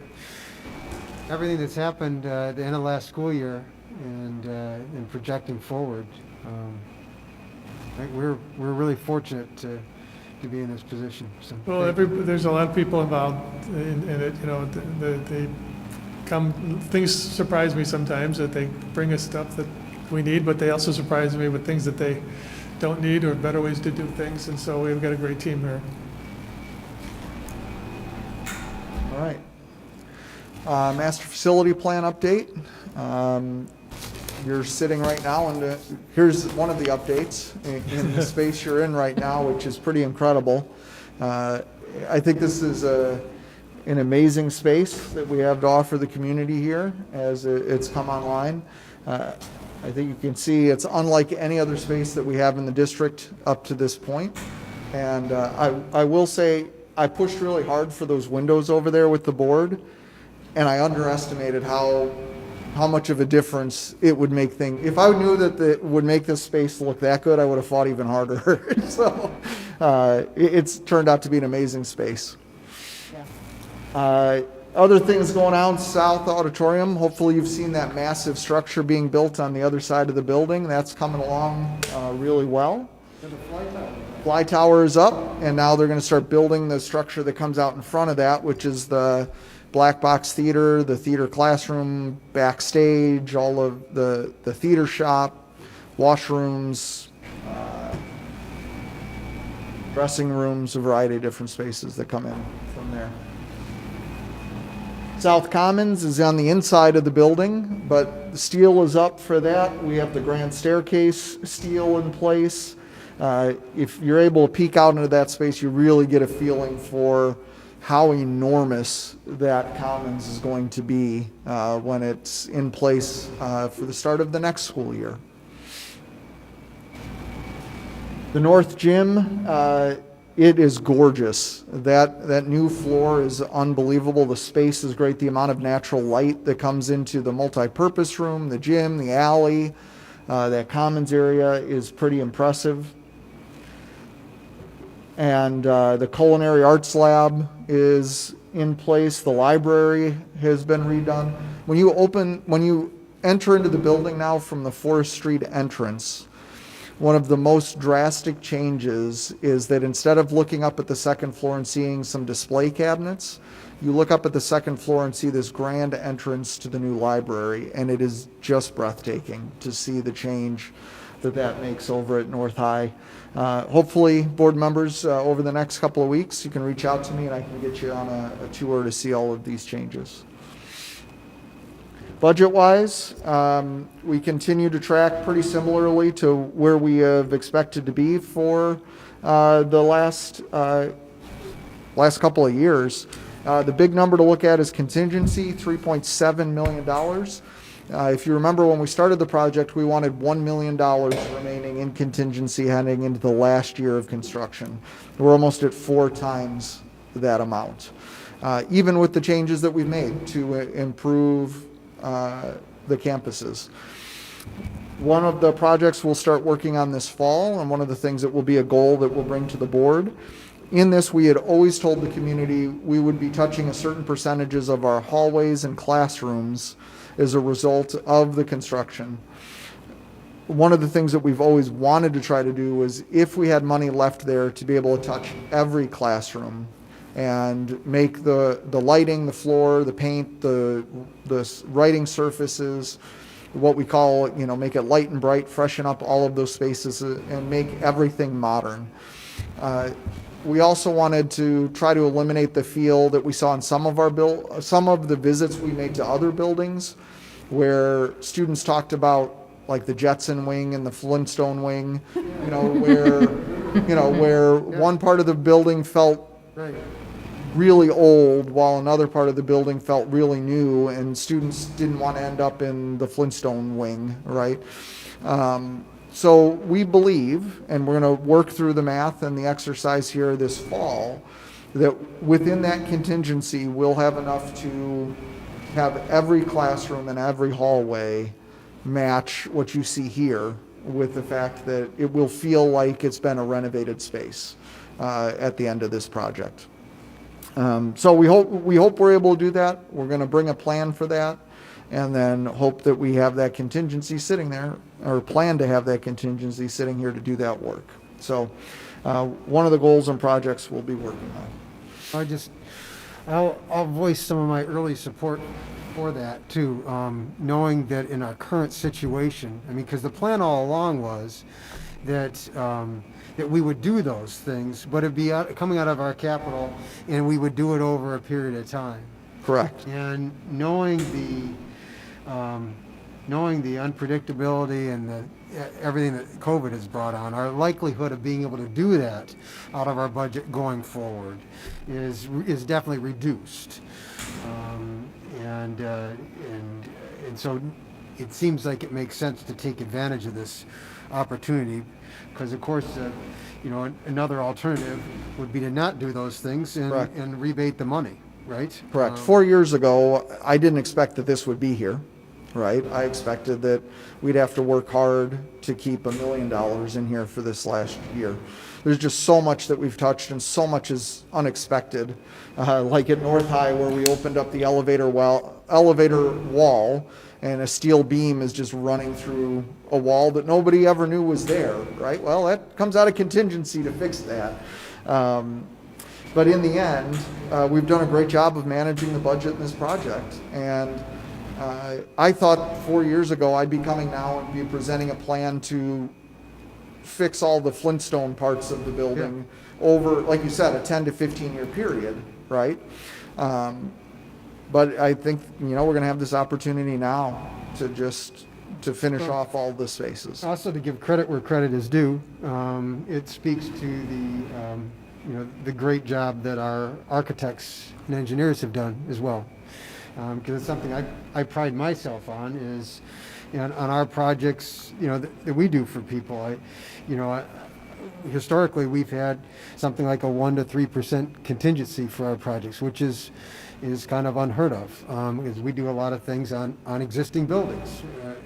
[SPEAKER 7] everything that's happened at the end of last school year and projecting forward, I think we're really fortunate to be in this position. So,
[SPEAKER 5] Well, there's a lot of people involved in it. They come. Things surprise me sometimes that they bring us stuff that we need, but they also surprise me with things that they don't need or better ways to do things. And so we've got a great team here.
[SPEAKER 3] All right. Master facility plan update. You're sitting right now, and here's one of the updates in the space you're in right now, which is pretty incredible. I think this is an amazing space that we have to offer the community here as it's come online. I think you can see it's unlike any other space that we have in the district up to this point. And I will say, I pushed really hard for those windows over there with the board, and I underestimated how much of a difference it would make things. If I knew that it would make this space look that good, I would have fought even harder. So it's turned out to be an amazing space. Other things going on South Auditorium. Hopefully you've seen that massive structure being built on the other side of the building. That's coming along really well. Fly tower is up, and now they're going to start building the structure that comes out in front of that, which is the black box theater, the theater classroom, backstage, all of the theater shop, washrooms, dressing rooms, a variety of different spaces that come in from there. South Commons is on the inside of the building, but the steel is up for that. We have the grand staircase steel in place. If you're able to peek out into that space, you really get a feeling for how enormous that Commons is going to be when it's in place for the start of the next school year. The North Gym, it is gorgeous. That new floor is unbelievable. The space is great. The amount of natural light that comes into the multi-purpose room, the gym, the alley, that Commons area is pretty impressive. And the Culinary Arts Lab is in place. The library has been redone. When you enter into the building now from the Forest Street entrance, one of the most drastic changes is that instead of looking up at the second floor and seeing some display cabinets, you look up at the second floor and see this grand entrance to the new library, and it is just breathtaking to see the change that makes over at North High. Hopefully, board members, over the next couple of weeks, you can reach out to me and I can get you on a tour to see all of these changes. Budget-wise, we continue to track pretty similarly to where we have expected to be for the last couple of years. The big number to look at is contingency, $3.7 million. If you remember when we started the project, we wanted $1 million remaining in contingency heading into the last year of construction. We're almost at 4 times that amount, even with the changes that we've made to improve the campuses. One of the projects we'll start working on this fall, and one of the things that will be a goal that we'll bring to the board. In this, we had always told the community we would be touching a certain percentages of our hallways and classrooms as a result of the construction. One of the things that we've always wanted to try to do was, if we had money left there, to be able to touch every classroom and make the lighting, the floor, the paint, the writing surfaces, what we call, make it light and bright, freshen up all of those spaces and make everything modern. We also wanted to try to eliminate the feel that we saw in some of the visits we made to other buildings, where students talked about like the Jetson wing and the Flintstone wing, where one part of the building felt really old while another part of the building felt really new, and students didn't want to end up in the Flintstone wing, right? So we believe, and we're going to work through the math and the exercise here this fall, that within that contingency, we'll have enough to have every classroom and every hallway match what you see here, with the fact that it will feel like it's been a renovated space at the end of this project. So we hope we're able to do that. We're going to bring a plan for that, and then hope that we have that contingency sitting there, or plan to have that contingency sitting here to do that work. So one of the goals and projects we'll be working on.
[SPEAKER 7] I'll voice some of my early support for that too, knowing that in our current situation, because the plan all along was that that we would do those things, but it'd be coming out of our capital, and we would do it over a period of time.
[SPEAKER 3] Correct.
[SPEAKER 7] And knowing the unpredictability everything that COVID has brought on, our likelihood of being able to do that out of our budget going forward is definitely reduced. And so it seems like it makes sense to take advantage of this opportunity, because of course, another alternative would be to not do those things
[SPEAKER 3] Correct.
[SPEAKER 7] and rebate the money, right?
[SPEAKER 3] Correct. 4 years ago, I didn't expect that this would be here, right? I expected that we'd have to work hard to keep $1 million in here for this last year. There's just so much that we've touched and so much is unexpected. Like at North High, where we opened up the elevator wall and a steel beam is just running through a wall that nobody ever knew was there, right? Well, that comes out of contingency to fix that. But in the end, we've done a great job of managing the budget in this project. And I thought 4 years ago I'd be coming now and be presenting a plan to fix all the Flintstone parts of the building over, like you said, a 10 to 15 year period, right? But I think, we're going to have this opportunity now to finish off all the spaces.
[SPEAKER 7] Also, to give credit where credit is due, it speaks to the great job that our architects and engineers have done as well. Because it's something I pride myself on is, on our projects, that we do for people. Historically, we've had something like a 1% to 3% contingency for our projects, which is kind of unheard of, because we do a lot of things on existing buildings.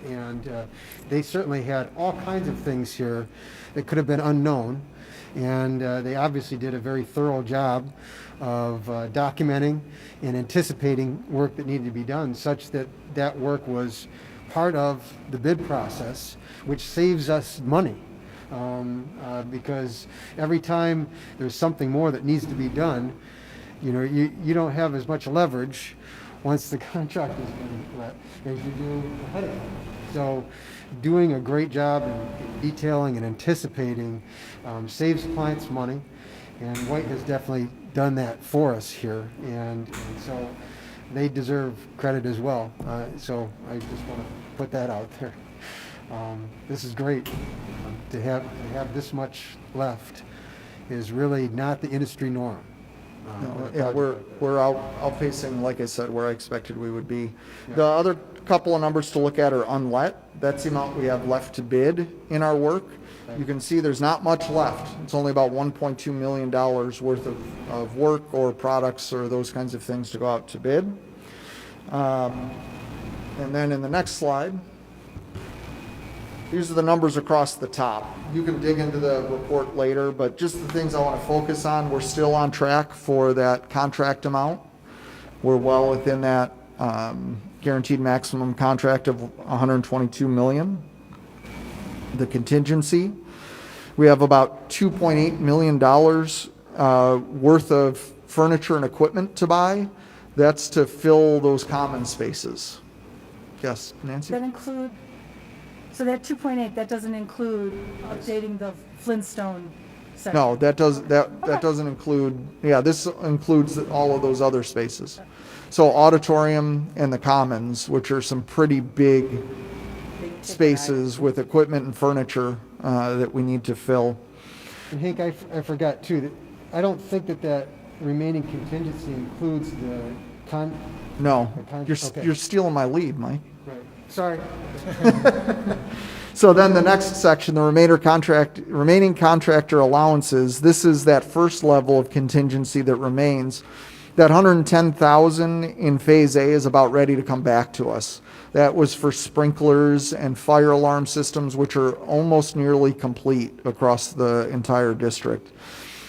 [SPEAKER 7] And they certainly had all kinds of things here that could have been unknown. And they obviously did a very thorough job of documenting and anticipating work that needed to be done, such that that work was part of the bid process, which saves us money. Because every time there's something more that needs to be done, you don't have as much leverage once the contract has been let as you do ahead of time. So doing a great job in detailing and anticipating saves clients money, and White has definitely done that for us here, and so they deserve credit as well. So I just want to put that out there. This is great. To have this much left is really not the industry norm.
[SPEAKER 3] Yeah, we're outpacing, like I said, where I expected we would be. The other couple of numbers to look at are unlet. That's the amount we have left to bid in our work. You can see there's not much left. It's only about $1.2 million worth of work or products or those kinds of things to go out to bid. And then in the next slide, these are the numbers across the top. You can dig into the report later, but just the things I want to focus on, we're still on track for that contract amount. We're well within that guaranteed maximum contract of $122 million. The contingency, we have about $2.8 million worth of furniture and equipment to buy. That's to fill those common spaces. Yes, Nancy?
[SPEAKER 1] That include, so that 2.8, that doesn't include updating the Flintstone section?
[SPEAKER 3] No, that doesn't include, this includes all of those other spaces. So auditorium and the commons, which are some pretty big spaces with equipment and furniture that we need to fill.
[SPEAKER 7] And Hank, I forgot too, that I don't think that remaining contingency includes the
[SPEAKER 3] No,
[SPEAKER 7] okay.
[SPEAKER 3] you're stealing my lead, Mike.
[SPEAKER 7] Right. Sorry.
[SPEAKER 3] So then the next section, the remaining contractor allowances, this is that first level of contingency that remains. That $110,000 in phase A is about ready to come back to us. That was for sprinklers and fire alarm systems, which are almost nearly complete across the entire district.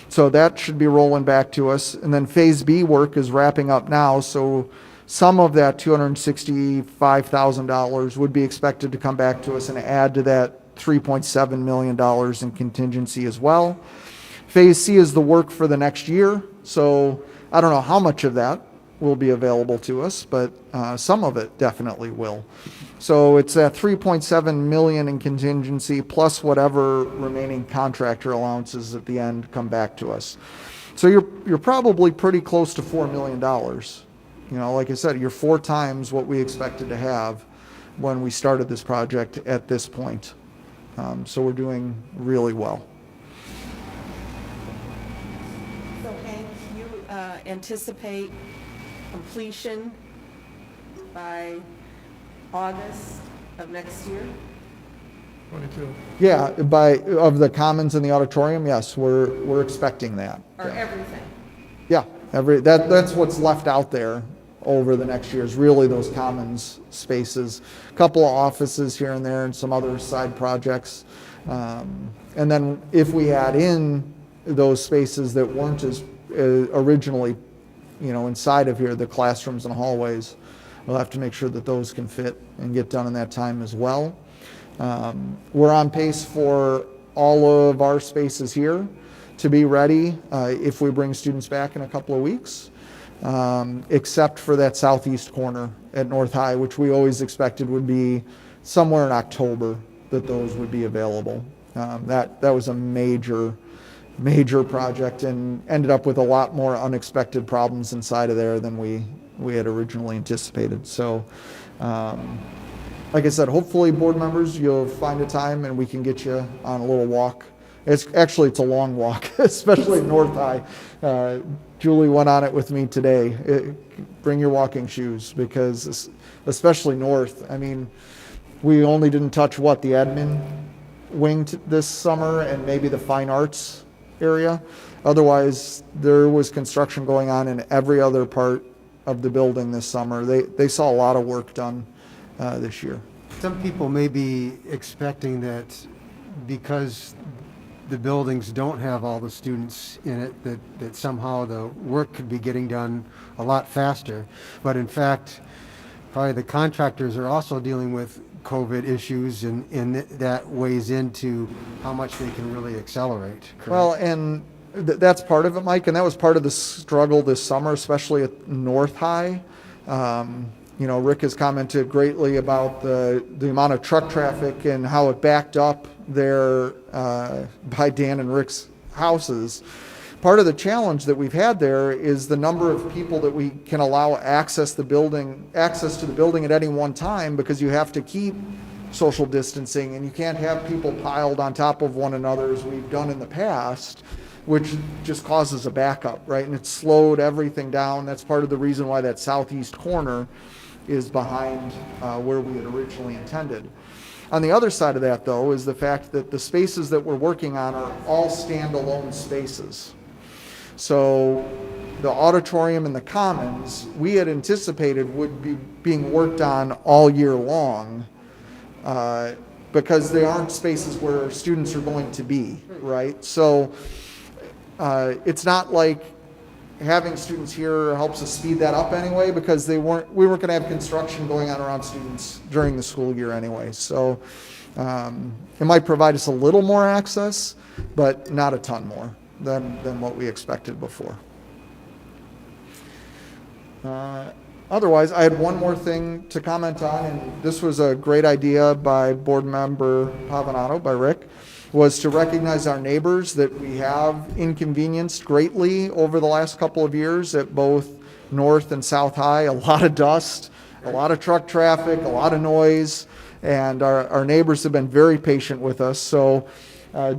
[SPEAKER 3] So that should be rolling back to us. And then phase B work is wrapping up now, so some of that $265,000 would be expected to come back to us and add to that $3.7 million in contingency as well. Phase C is the work for the next year, so I don't know how much of that will be available to us, but some of it definitely will. So it's that $3.7 million in contingency plus whatever remaining contractor allowances at the end come back to us. So you're probably pretty close to $4 million. Like I said, you're 4 times what we expected to have when we started this project at this point. So we're doing really well.
[SPEAKER 8] So Hank, you anticipate completion by August of next year?
[SPEAKER 5] 22.
[SPEAKER 3] Yeah, of the commons in the auditorium, yes, we're expecting that.
[SPEAKER 8] Or
[SPEAKER 3] Yeah.
[SPEAKER 8] everything?
[SPEAKER 3] Yeah, that's what's left out there over the next year is really those commons spaces. A couple of offices here and there and some other side projects. And then if we add in those spaces that weren't as originally, inside of here, the classrooms and hallways, we'll have to make sure that those can fit and get done in that time as well. We're on pace for all of our spaces here to be ready if we bring students back in a couple of weeks, except for that southeast corner at North High, which we always expected would be somewhere in October that those would be available. That was a major project and ended up with a lot more unexpected problems inside of there than we had originally anticipated. So, like I said, hopefully board members, you'll find a time and we can get you on a little walk. It's a long walk, especially at North High. Julie went on it with me today. Bring your walking shoes because especially north, I mean, we only didn't touch the admin wing this summer and maybe the fine arts area. Otherwise, there was construction going on in every other part of the building this summer. They saw a lot of work done this year.
[SPEAKER 7] Some people may be expecting that because the buildings don't have all the students in it, that somehow the work could be getting done a lot faster. But in fact, probably the contractors are also dealing with COVID issues, and that weighs into how much they can really accelerate. Correct?
[SPEAKER 3] Well, and that's part of it, Mike, and that was part of the struggle this summer, especially at North High. Rick has commented greatly about the amount of truck traffic and how it backed up there by Dan and Rick's houses. Part of the challenge that we've had there is the number of people that we can allow access to the building at any one time, because you have to keep social distancing and you can't have people piled on top of one another as we've done in the past, which just causes a backup, right? And it slowed everything down. That's part of the reason why that southeast corner is behind where we had originally intended. On the other side of that, though, is the fact that the spaces that we're working on are all standalone spaces. So the auditorium and the commons, we had anticipated would be being worked on all year long because they aren't spaces where students are going to be, right? So it's not like having students here helps us speed that up anyway, because we weren't going to have construction going on around students during the school year anyway. So it might provide us a little more access, but not a ton more than what we expected before. Otherwise, I had one more thing to comment on, and this was a great idea by board member Pavanato, by Rick, was to recognize our neighbors that we have inconvenienced greatly over the last couple of years at both North and South High. A lot of dust, a lot of truck traffic, a lot of noise, and our neighbors have been very patient with us. So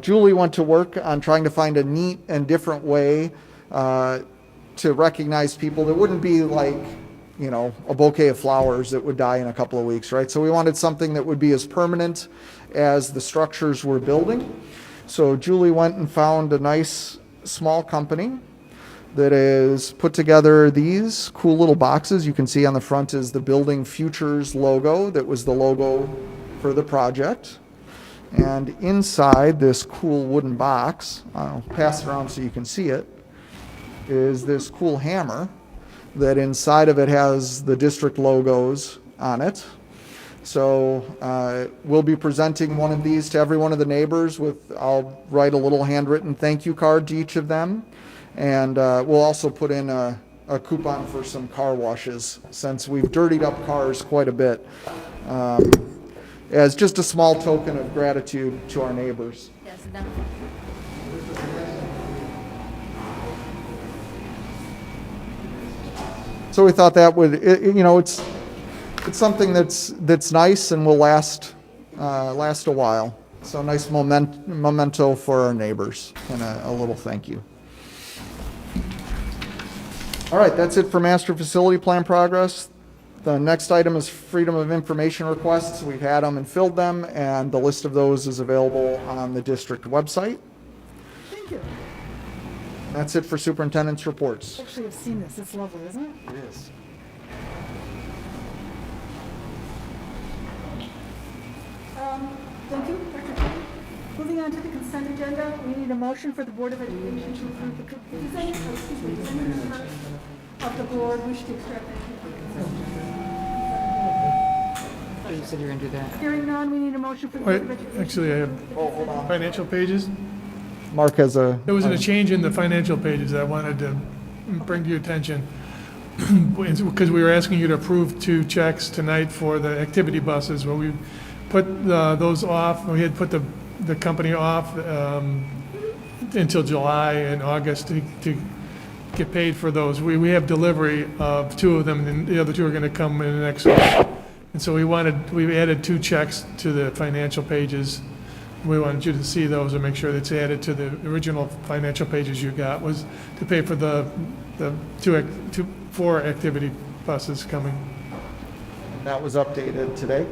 [SPEAKER 3] Julie went to work on trying to find a neat and different way to recognize people that wouldn't be like, a bouquet of flowers that would die in a couple of weeks, right? So we wanted something that would be as permanent as the structures we're building. So Julie went and found a nice small company that has put together these cool little boxes. You can see on the front is the Building Futures logo. That was the logo for the project. And inside this cool wooden box, I'll pass it around so you can see it, is this cool hammer that inside of it has the district logos on it. So we'll be presenting one of these to every one of the neighbors I'll write a little handwritten thank you card to each of them. And we'll also put in a coupon for some car washes, since we've dirtied up cars quite a bit, as just a small token of gratitude to our neighbors.
[SPEAKER 9] Yes, no.
[SPEAKER 3] So we thought that would, it's something that's nice and will last a while. So nice memento for our neighbors and a little thank you. All right, that's it for master facility plan progress. The next item is freedom of information requests. We've had them and filled them, and the list of those is available on the district website.
[SPEAKER 1] Thank you.
[SPEAKER 3] That's it for superintendent's reports.
[SPEAKER 1] Actually, I've seen this. It's lovely, isn't it?
[SPEAKER 3] It is.
[SPEAKER 1] Thank you, Dr. Kelly. Moving on to the consent agenda, we need a motion for the Board of Education to approve the consent of the board wish to accept
[SPEAKER 2] You said you were going to do that.
[SPEAKER 1] Hearing none, we need a motion for the
[SPEAKER 5] Wait,
[SPEAKER 1] Board of Education.
[SPEAKER 5] actually, I have financial pages.
[SPEAKER 3] Mark has a.
[SPEAKER 5] There wasn't a change in the financial pages that I wanted to bring to your attention. Because we were asking you to approve 2 checks tonight for the activity buses, where we put those off, we had put the company off until July and August to get paid for those. We have delivery of 2 of them, and the other 2 are going to come in the next week. And so we added 2 checks to the financial pages. We wanted you to see those and make sure that's added to the original financial pages you got, was to pay for the 4 activity buses coming.
[SPEAKER 3] That was updated today?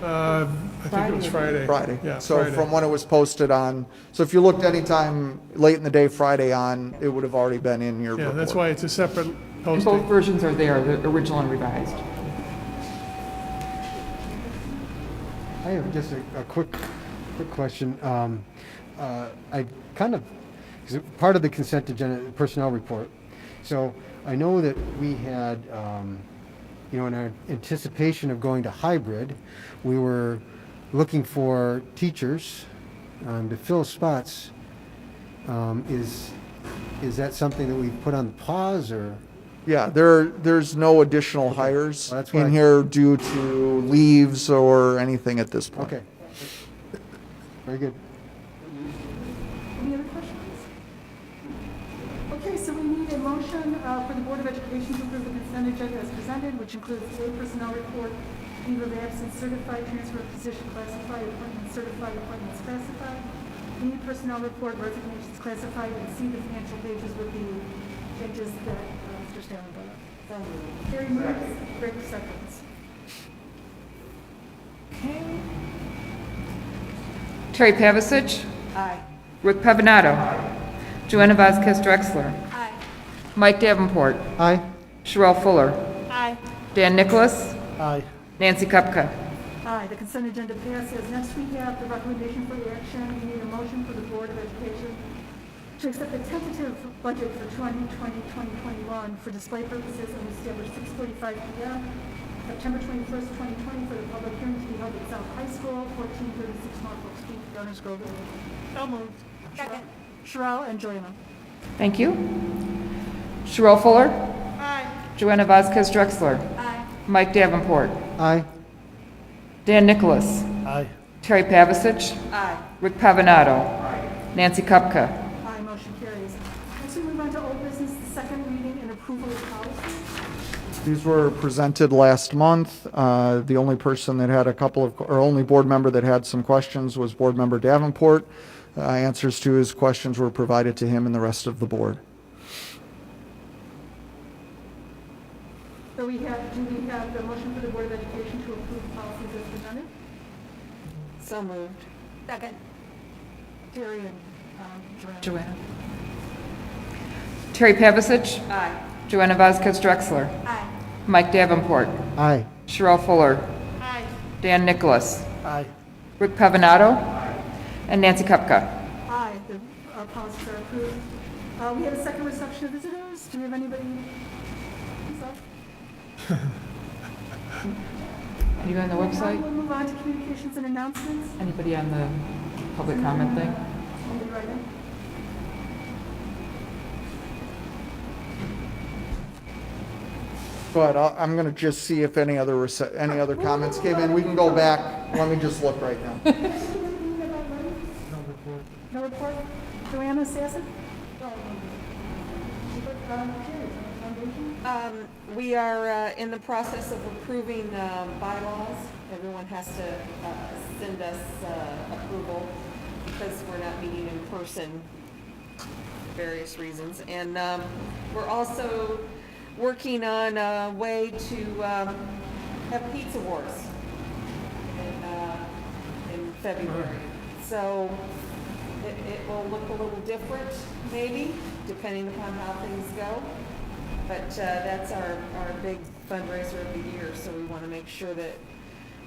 [SPEAKER 5] I think it was Friday.
[SPEAKER 3] Friday.
[SPEAKER 5] Yeah,
[SPEAKER 3] So
[SPEAKER 5] Friday.
[SPEAKER 3] from when it was posted on, so if you looked anytime late in the day Friday on, it would have already been in your
[SPEAKER 5] Yeah,
[SPEAKER 3] report.
[SPEAKER 5] that's why it's a separate
[SPEAKER 2] And
[SPEAKER 5] posting.
[SPEAKER 2] both versions are there, the original and revised.
[SPEAKER 7] I have just a quick question. I kind of, 'cause part of the consent agenda, personnel report. So I know that we had, in our anticipation of going to hybrid, we were looking for teachers to fill spots. Is that something that we've put on pause, or?
[SPEAKER 3] Yeah, there's no additional hires
[SPEAKER 7] Well, that's what
[SPEAKER 3] in
[SPEAKER 7] I-
[SPEAKER 3] here due to leaves or anything at this point.
[SPEAKER 7] Okay. Very good.
[SPEAKER 1] Any other questions? Okay, so we need a motion for the Board of Education to approve the consent agenda as presented, which includes A, personnel report, leave of absence certified, transfer of position classified, appointment certified, appointments classified, B, personnel report, resignations classified, and C, the financial pages with the changes that Mr. Stanley brought up. Carrie moves, Greg seconds. Okay.
[SPEAKER 2] Terry Pavasich,
[SPEAKER 8] Aye.
[SPEAKER 2] Rick Pavanato, Joanna Vasquez Drexler,
[SPEAKER 8] Aye.
[SPEAKER 2] Mike Davenport,
[SPEAKER 7] Aye.
[SPEAKER 2] Sherelle Fuller,
[SPEAKER 4] Aye.
[SPEAKER 2] Dan Nicholas,
[SPEAKER 6] Aye.
[SPEAKER 2] Nancy Kupka.
[SPEAKER 1] Aye, the consent agenda passes. Next, we have the recommendation for action. We need a motion for the Board of Education to accept the tentative budget for 2020-2021 for display purposes and establish 6:45 p.m. September 21st, 2020 for the public hearing to be held at South High School, 1436 Norfolk Street, Downers Grove.
[SPEAKER 4] So moved.
[SPEAKER 8] Second.
[SPEAKER 1] Sherelle and Joanna.
[SPEAKER 2] Thank you. Sherelle Fuller,
[SPEAKER 4] Aye.
[SPEAKER 2] Joanna Vasquez Drexler,
[SPEAKER 8] Aye.
[SPEAKER 2] Mike Davenport,
[SPEAKER 7] Aye.
[SPEAKER 2] Dan Nicholas,
[SPEAKER 6] Aye.
[SPEAKER 2] Terry Pavasich,
[SPEAKER 8] Aye.
[SPEAKER 2] Rick Pavanato, Nancy Kupka.
[SPEAKER 1] Aye, motion carries. Next, we move on to old business, the second reading and approval of policies.
[SPEAKER 3] These were presented last month. The only person that had only board member that had some questions was Board Member Davenport. Answers to his questions were provided to him and the rest of the board.
[SPEAKER 1] So do we have the motion for the Board of Education to approve policies as presented?
[SPEAKER 8] So moved. Second.
[SPEAKER 1] Terry and Joanna.
[SPEAKER 2] Joanna. Terry Pavasich,
[SPEAKER 8] Aye.
[SPEAKER 2] Joanna Vasquez Drexler,
[SPEAKER 8] Aye.
[SPEAKER 2] Mike Davenport,
[SPEAKER 7] Aye.
[SPEAKER 2] Sherelle Fuller,
[SPEAKER 4] Aye.
[SPEAKER 2] Dan Nicholas,
[SPEAKER 6] Aye.
[SPEAKER 2] Rick Pavanato, and Nancy Kupka.
[SPEAKER 1] Aye, the policies are approved. We have a second reception of visitors. Do we have anybody?
[SPEAKER 2] Are you on the
[SPEAKER 1] Now
[SPEAKER 2] website?
[SPEAKER 1] we'll move on to communications and announcements.
[SPEAKER 2] Anybody on the public comment thing?
[SPEAKER 1] Anybody write in?
[SPEAKER 3] But I'm going to just see if any other comments came in. We can go back. Let me just look right now.
[SPEAKER 1] No report? Joanna Sasson? Carrie, foundation?
[SPEAKER 8] We are in the process of approving bylaws. Everyone has to send us approval because we're not meeting in person for various reasons. And we're also working on a way to have pizza wars in February. So it will look a little different, maybe, depending upon how things go. But that's our big fundraiser of the year, so we want to make sure that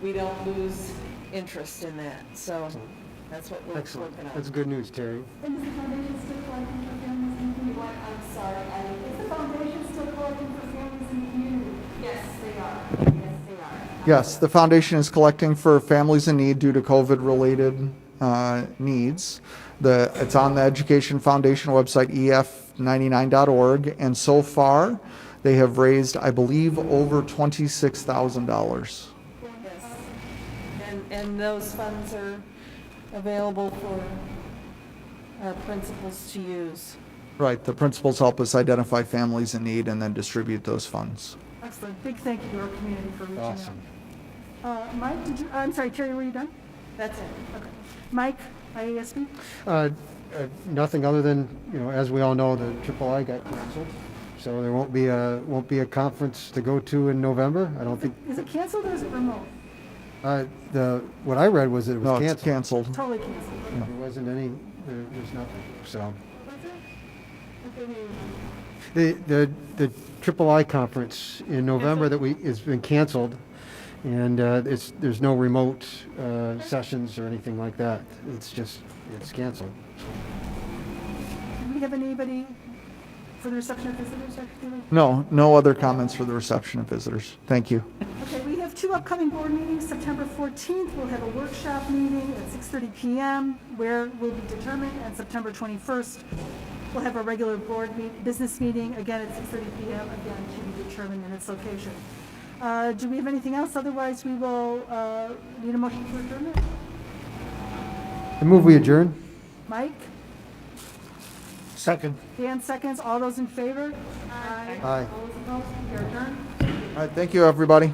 [SPEAKER 8] we don't lose interest in that. So that's what we're
[SPEAKER 7] Excellent.
[SPEAKER 8] working on.
[SPEAKER 7] That's good news, Terry.
[SPEAKER 1] And is the foundation still collecting for families in the community?
[SPEAKER 8] What? I'm sorry,
[SPEAKER 1] Is the foundation still collecting for families in the community?
[SPEAKER 8] yes, they are. Yes, they are.
[SPEAKER 3] Yes, the foundation is collecting for families in need due to COVID-related needs. It's on the Education Foundation website, ef99.org, and so far, they have raised, I believe, over $26,000.
[SPEAKER 8] Yes. And those funds are available for our principals to use.
[SPEAKER 3] Right, the principals help us identify families in need and then distribute those funds.
[SPEAKER 1] Excellent. Big thank you to our community for reaching
[SPEAKER 7] Awesome.
[SPEAKER 1] out. Mike, I'm sorry, Terry, were you done?
[SPEAKER 8] That's it.
[SPEAKER 1] Okay. Mike, IASB?
[SPEAKER 7] Nothing other than, as we all know, the III got canceled. So there won't be a conference to go to in November. I don't think,
[SPEAKER 1] Is it canceled or is it remote?
[SPEAKER 7] what I read was it
[SPEAKER 3] No,
[SPEAKER 7] was
[SPEAKER 3] it's
[SPEAKER 7] canceled.
[SPEAKER 3] canceled.
[SPEAKER 1] Totally canceled.
[SPEAKER 7] There wasn't any, there's nothing, so.
[SPEAKER 1] Was it?
[SPEAKER 7] The III conference in November has been canceled, and there's no remote sessions or anything like that. It's canceled.
[SPEAKER 1] Do we have anybody for the reception of visitors, Dr. Taylor?
[SPEAKER 3] No other comments for the reception of visitors. Thank you.
[SPEAKER 1] Okay, we have two upcoming board meetings. September 14th, we'll have a workshop meeting at 6:30 PM where will be determined, and September 21st, we'll have a regular business meeting, again at 6:30 PM, again to be determined in its location. Do we have anything else? Otherwise, we will need a motion for adjournment.
[SPEAKER 7] I move we adjourn.
[SPEAKER 1] Mike?
[SPEAKER 6] Second.
[SPEAKER 1] Dan seconds. All those in favor? Aye.
[SPEAKER 7] Aye.
[SPEAKER 1] All those opposed? We are adjourned.
[SPEAKER 3] All right, thank you, everybody.